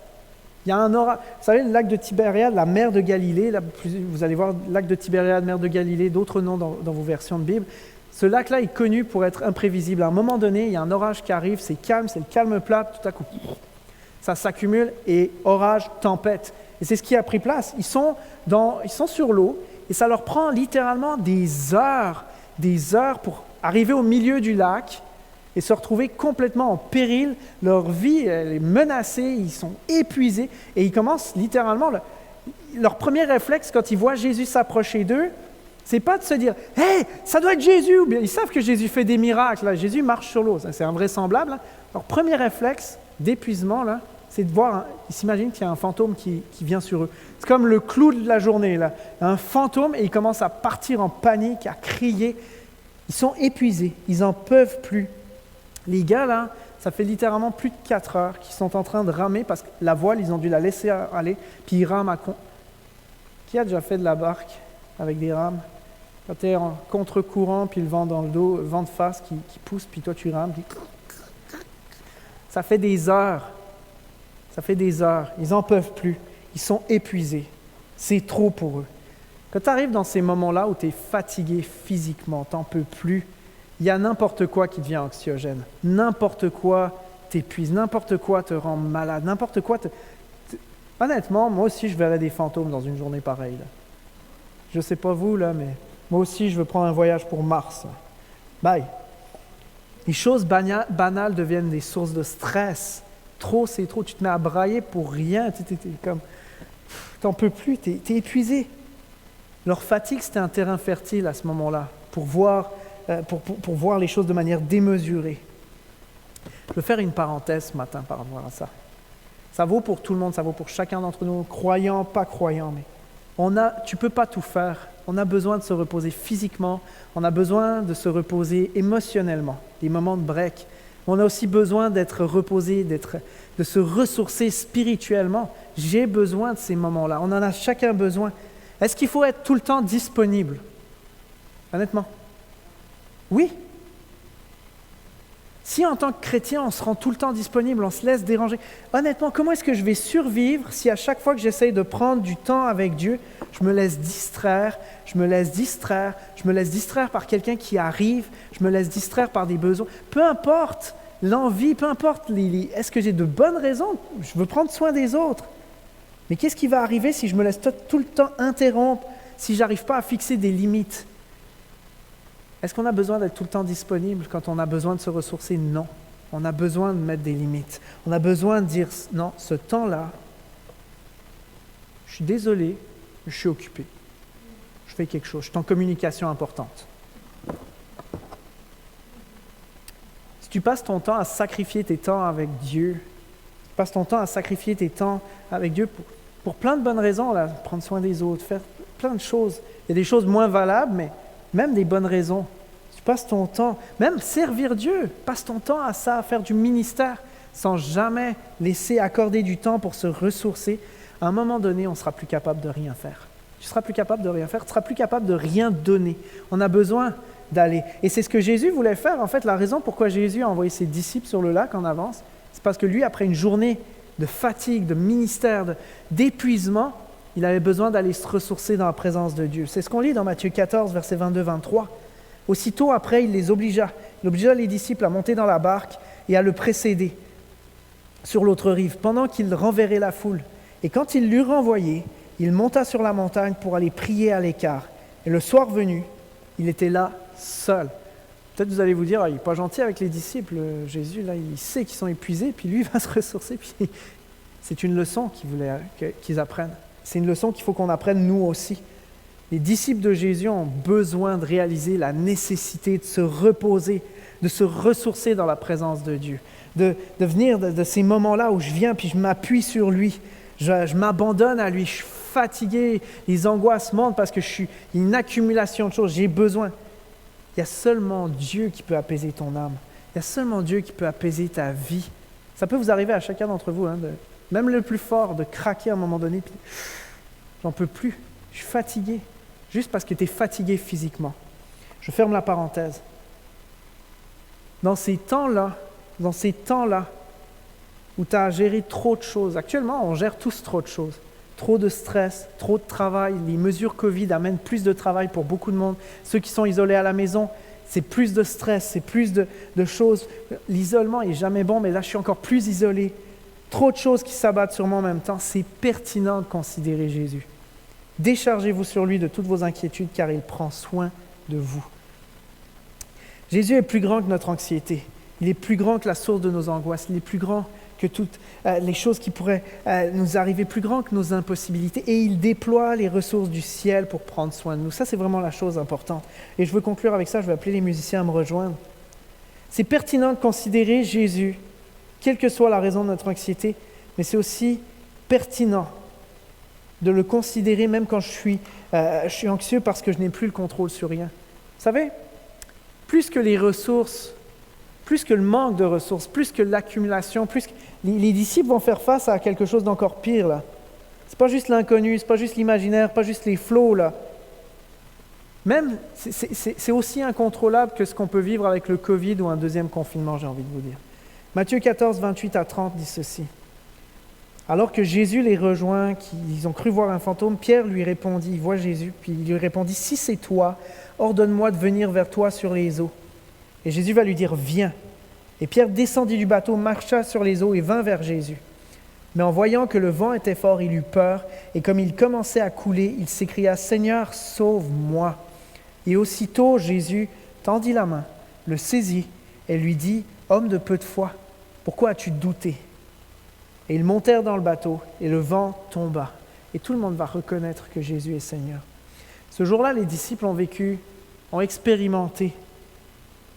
Il y a un orage. Vous savez, le lac de Tibériade, la mer de Galilée, là, vous allez voir lac de Tibériade, mer de Galilée, d'autres noms dans vos versions de Bible. Ce lac-là est connu pour être imprévisible. À un moment donné, il y a un orage qui arrive, c'est calme, c'est le calme plat, tout à coup, ça s'accumule et orage, tempête. Et c'est ce qui a pris place. Ils sont sur l'eau et ça leur prend littéralement des heures pour arriver au milieu du lac et se retrouver complètement en péril. Leur vie elle est menacée, ils sont épuisés et ils commencent littéralement, leur premier réflexe quand ils voient Jésus s'approcher d'eux, c'est pas de se dire « Hey, ça doit être Jésus !» ou bien ils savent que Jésus fait des miracles, là. Jésus marche sur l'eau, c'est invraisemblable. Là. Leur premier réflexe d'épuisement, là, c'est de voir, ils s'imaginent qu'il y a un fantôme qui vient sur eux. C'est comme le clou de la journée, là. Un fantôme et ils commencent à partir en panique, à crier. Ils sont épuisés, ils n'en peuvent plus. Les gars, là, ça fait littéralement plus de 4 heures qu'ils sont en train de ramer parce que la voile, ils ont dû la laisser aller, puis ils rament Qui a déjà fait de la barque avec des rames? Quand tu es en contre-courant, puis le vent dans le dos, le vent de face qui pousse, puis toi tu rames, puis... Ça fait des heures. Ils n'en peuvent plus. Ils sont épuisés. C'est trop pour eux. Quand tu arrives dans ces moments-là où tu es fatigué physiquement, tu n'en peux plus, il y a n'importe quoi qui devient anxiogène. N'importe quoi t'épuise, n'importe quoi te rend malade, n'importe quoi Honnêtement, moi aussi, je verrais des fantômes dans une journée pareille. Là. Je ne sais pas vous, là, mais moi aussi, je veux prendre un voyage pour Mars. Bye. Les choses banales deviennent des sources de stress. Trop, c'est trop. Tu te mets à brailler pour rien. Tu n'en peux plus, tu es épuisé. Leur fatigue, c'était un terrain fertile à ce moment-là pour voir les choses de manière démesurée. Je veux faire une parenthèse ce matin par rapport à ça. Ça vaut pour tout le monde, ça vaut pour chacun d'entre nous, croyants, pas croyants, mais tu ne peux pas tout faire. On a besoin de se reposer physiquement, on a besoin de se reposer émotionnellement, des moments de break. On a aussi besoin d'être reposé, de se ressourcer spirituellement. J'ai besoin de ces moments-là, on en a chacun besoin. Est-ce qu'il faut être tout le temps disponible? Honnêtement. Oui. Si en tant que chrétien, on se rend tout le temps disponible, on se laisse déranger, honnêtement, comment est-ce que je vais survivre si à chaque fois que j'essaye de prendre du temps avec Dieu, je me laisse distraire par quelqu'un qui arrive, je me laisse distraire par des besoins. Peu importe l'envie, peu importe est-ce que j'ai de bonnes raisons, je veux prendre soin des autres. Mais qu'est-ce qui va arriver si je me laisse tout le temps interrompre, si je n'arrive pas à fixer des limites? Est-ce qu'on a besoin d'être tout le temps disponible quand on a besoin de se ressourcer? Non. On a besoin de mettre des limites. On a besoin de dire, non, ce temps-là, je suis désolé, je suis occupé. Je fais quelque chose, je suis en communication importante. Si tu passes ton temps à sacrifier tes temps avec Dieu, tu passes ton temps à sacrifier tes temps avec Dieu pour plein de bonnes raisons, là, prendre soin des autres, faire plein de choses. Il y a des choses moins valables, mais même des bonnes raisons. Tu passes ton temps, même servir Dieu, passe ton temps à ça, à faire du ministère, sans jamais laisser accorder du temps pour se ressourcer. À un moment donné, on ne sera plus capable de rien faire. Tu ne seras plus capable de rien faire, tu ne seras plus capable de rien donner. On a besoin d'aller. Et c'est ce que Jésus voulait faire. En fait, la raison pourquoi Jésus a envoyé ses disciples sur le lac en avance, c'est parce que lui, après une journée de fatigue, de ministère, d'épuisement, il avait besoin d'aller se ressourcer dans la présence de Dieu. C'est ce qu'on lit dans Matthieu 14, versets 22-23. Aussitôt après, il obligea les disciples à monter dans la barque et à le précéder sur l'autre rive, pendant qu'il renverrait la foule. Et quand il l'eut renvoyé, il monta sur la montagne pour aller prier à l'écart. Et le soir venu, il était là, seul. Peut-être vous allez vous dire, il n'est pas gentil avec les disciples. Jésus, là, il sait qu'ils sont épuisés, puis lui, il va se ressourcer. Puis c'est une leçon qu'il voulait qu'ils apprennent. C'est une leçon qu'il faut qu'on apprenne nous aussi. Les disciples de Jésus ont besoin de réaliser la nécessité de se reposer, de se ressourcer dans la présence de Dieu, de venir de ces moments-là où je viens puis je m'appuie sur lui, je m'abandonne à lui, je suis fatigué, les angoisses montent parce que il y a une accumulation de choses, j'ai besoin. Il y a seulement Dieu qui peut apaiser ton âme. Il y a seulement Dieu qui peut apaiser ta vie. Ça peut vous arriver à chacun d'entre vous, même le plus fort, de craquer à un moment donné, puis j'en peux plus, je suis fatigué. Juste parce que tu es fatigué physiquement. Je ferme la parenthèse. Dans ces temps-là où tu as à gérer trop de choses, actuellement, on gère tous trop de choses. Trop de stress, trop de travail. Les mesures Covid amènent plus de travail pour beaucoup de monde. Ceux qui sont isolés à la maison, c'est plus de stress, c'est plus de choses. L'isolement n'est jamais bon, mais là, je suis encore plus isolé. Trop de choses qui s'abattent sur moi en même temps. C'est pertinent de considérer Jésus. Déchargez-vous sur lui de toutes vos inquiétudes, car il prend soin de vous. Jésus est plus grand que notre anxiété. Il est plus grand que la source de nos angoisses. Il est plus grand que toutes les choses qui pourraient nous arriver, plus grand que nos impossibilités. Et il déploie les ressources du ciel pour prendre soin de nous. Ça, c'est vraiment la chose importante. Et je veux conclure avec ça. Je vais appeler les musiciens à me rejoindre. C'est pertinent de considérer Jésus, quelle que soit la raison de notre anxiété, mais c'est aussi pertinent de le considérer même quand je suis anxieux parce que je n'ai plus le contrôle sur rien. Vous savez, plus que les ressources, plus que le manque de ressources, plus que l'accumulation, les disciples vont faire face à quelque chose d'encore pire, là. C'est pas juste l'inconnu, c'est pas juste l'imaginaire, pas juste les flots, là. Même, c'est aussi incontrôlable que ce qu'on peut vivre avec le Covid ou un deuxième confinement, j'ai envie de vous dire. Matthieu 14, 28-30 dit ceci. Alors que Jésus les rejoint, qu'ils ont cru voir un fantôme, Pierre lui répondit, il voit Jésus, puis il lui répondit, « Si c'est toi, ordonne-moi de venir vers toi sur les eaux. » Et Jésus va lui dire, « Viens. » Et Pierre descendit du bateau, marcha sur les eaux et vint vers Jésus. Mais en voyant que le vent était fort, il eut peur, et comme il commençait à couler, il s'écria, « Seigneur, sauve-moi. » Et aussitôt Jésus tendit la main, le saisit, et lui dit, « Homme de peu de foi, pourquoi as-tu douté ?» Et ils montèrent dans le bateau, et le vent tomba. Et tout le monde va reconnaître que Jésus est Seigneur. Ce jour-là, les disciples ont expérimenté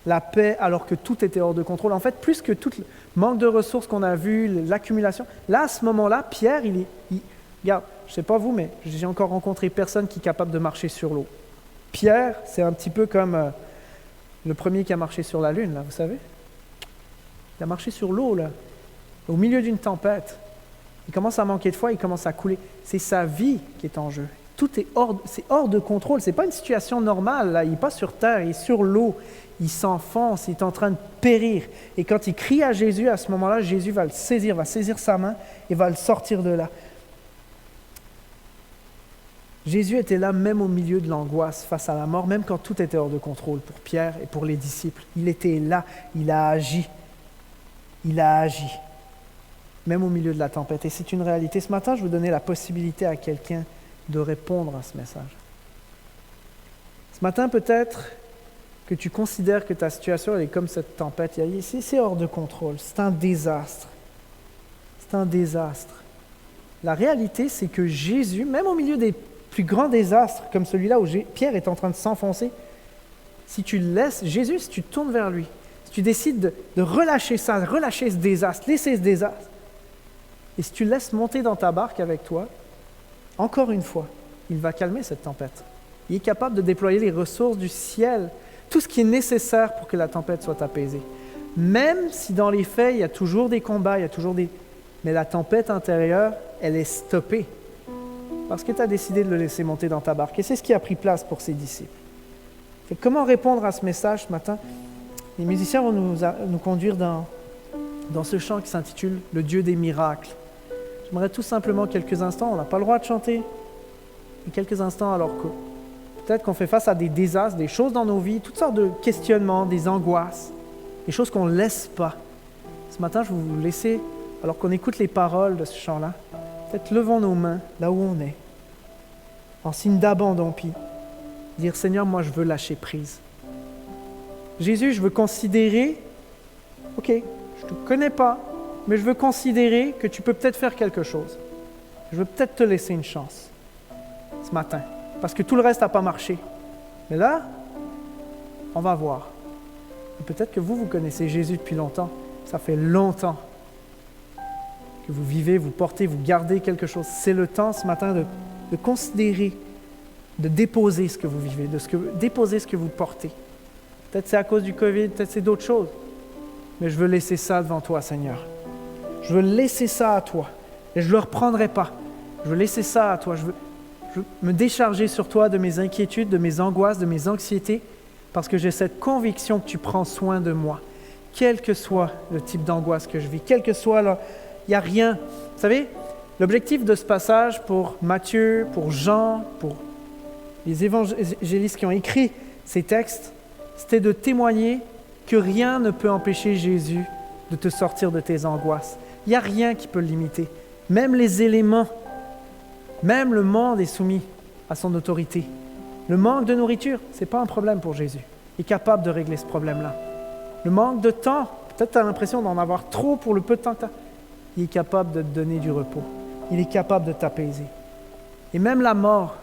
la paix alors que tout était hors de contrôle. En fait, plus que tout le manque de ressources qu'on a vu, l'accumulation, là, à ce moment-là, Pierre, regarde, je ne sais pas vous, mais j'ai encore rencontré personne qui est capable de marcher sur l'eau. Pierre, c'est un petit peu comme le premier qui a marché sur la Lune, là, vous savez. Il a marché sur l'eau, là. Au milieu d'une tempête, il commence à manquer de foi, il commence à couler. C'est sa vie qui est en jeu. Tout est hors de contrôle. Ce n'est pas une situation normale. Là. Il n'est pas sur terre, il est sur l'eau. il s'enfonce, il est en train de périr. Et quand il crie à Jésus, à ce moment-là, Jésus va le saisir, va saisir sa main et va le sortir de là. Jésus était là même au milieu de l'angoisse face à la mort, même quand tout était hors de contrôle pour Pierre et pour les disciples. Il était là, il a agi. Il a agi, même au milieu de la tempête. Et c'est une réalité. Ce matin, je veux donner la possibilité à quelqu'un de répondre à ce message. Ce matin, peut-être que tu considères que ta situation elle est comme cette tempête. C'est hors de contrôle. C'est un désastre. C'est un désastre. La réalité, c'est que Jésus, même au milieu des plus grands désastres, comme celui-là où Pierre est en train de s'enfoncer, si tu le laisses, Jésus, si tu te tournes vers lui, si tu décides de relâcher ça, relâcher ce désastre, laisser ce désastre, et si tu le laisses monter dans ta barque avec toi, encore une fois, il va calmer cette tempête. Il est capable de déployer les ressources du ciel, tout ce qui est nécessaire pour que la tempête soit apaisée. Même si dans les faits, il y a toujours des combats, mais la tempête intérieure, elle est stoppée. Parce que tu as décidé de le laisser monter dans ta barque. Et c'est ce qui a pris place pour ses disciples. Et comment répondre à ce message ce matin? Les musiciens vont nous conduire dans ce chant qui s'intitule « Le Dieu des miracles ». J'aimerais tout simplement quelques instants, on n'a pas le droit de chanter, mais quelques instants alors que peut-être qu'on fait face à des désastres, des choses dans nos vies, toutes sortes de questionnements, des angoisses, des choses qu'on ne laisse pas. Ce matin, je vais vous laisser, alors qu'on écoute les paroles de ce chant-là, peut-être levons nos mains là où on est, en signe d'abandon, puis dire « Seigneur, moi je veux lâcher prise. Jésus, je veux considérer, ok, je ne te connais pas, mais je veux considérer que tu peux peut-être faire quelque chose. Je veux peut-être te laisser une chance ce matin, parce que tout le reste n'a pas marché. Mais là, on va voir. Et peut-être que vous connaissez Jésus depuis longtemps. Ça fait longtemps que vous vivez, vous portez, vous gardez quelque chose. C'est le temps ce matin de considérer, de déposer ce que vous vivez, déposer ce que vous portez. Peut-être c'est à cause du Covid, peut-être c'est d'autres choses. Mais je veux laisser ça devant toi, Seigneur. Je veux laisser ça à toi. Et je ne le reprendrai pas. Je veux laisser ça à toi. Je veux me décharger sur toi de mes inquiétudes, de mes angoisses, de mes anxiétés, parce que j'ai cette conviction que tu prends soin de moi. Quel que soit le type d'angoisse que je vis, quel que soit il n'y a rien. Vous savez, l'objectif de ce passage pour Matthieu, pour Jean, pour les évangélistes qui ont écrit ces textes, c'était de témoigner que rien ne peut empêcher Jésus de te sortir de tes angoisses. Il n'y a rien qui peut le limiter. Même les éléments, même le monde est soumis à son autorité. Le manque de nourriture, ce n'est pas un problème pour Jésus. Il est capable de régler ce problème-là. Le manque de temps, peut-être tu as l'impression d'en avoir trop pour le peu de temps que tu as. Il est capable de te donner du repos. Il est capable de t'apaiser. Et même la mort,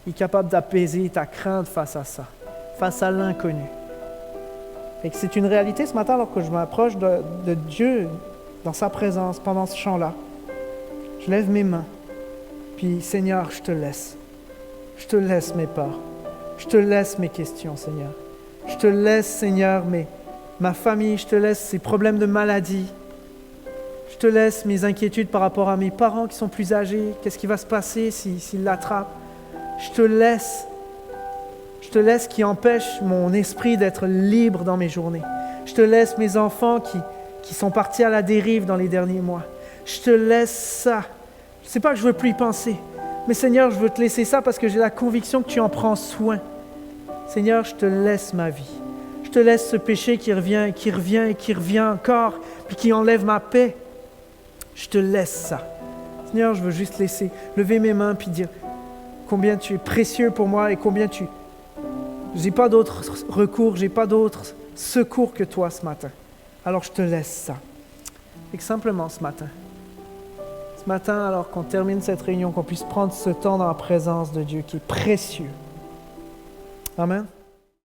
il est capable d'apaiser ta crainte face à ça, face à l'inconnu. Et que c'est une réalité ce matin, alors que je m'approche de Dieu dans sa présence pendant ce chant-là. Je lève mes mains, puis Seigneur, je te laisse. Je te laisse mes peurs. Je te laisse mes questions, Seigneur. Je te laisse, Seigneur, ma famille. Je te laisse ces problèmes de maladie. Je te laisse mes inquiétudes par rapport à mes parents qui sont plus âgés. Qu'est-ce qui va se passer s'ils l'attrapent? Je te laisse qui empêche mon esprit d'être libre dans mes journées. Je te laisse mes enfants qui sont partis à la dérive dans les derniers mois. Je te laisse ça. Je ne sais pas que je ne veux plus y penser, mais Seigneur, je veux te laisser ça parce que j'ai la conviction que tu en prends soin. Seigneur, je te laisse ma vie. Je te laisse ce péché qui revient encore, puis qui enlève ma paix. Je te laisse ça. Seigneur, je veux juste lever mes mains puis dire combien tu es précieux pour moi et combien j'ai pas d'autre recours, j'ai pas d'autre secours que toi ce matin. Alors je te laisse ça. Et que simplement ce matin, alors qu'on termine cette réunion, qu'on puisse prendre ce temps dans la présence de Dieu qui est précieux. Amen.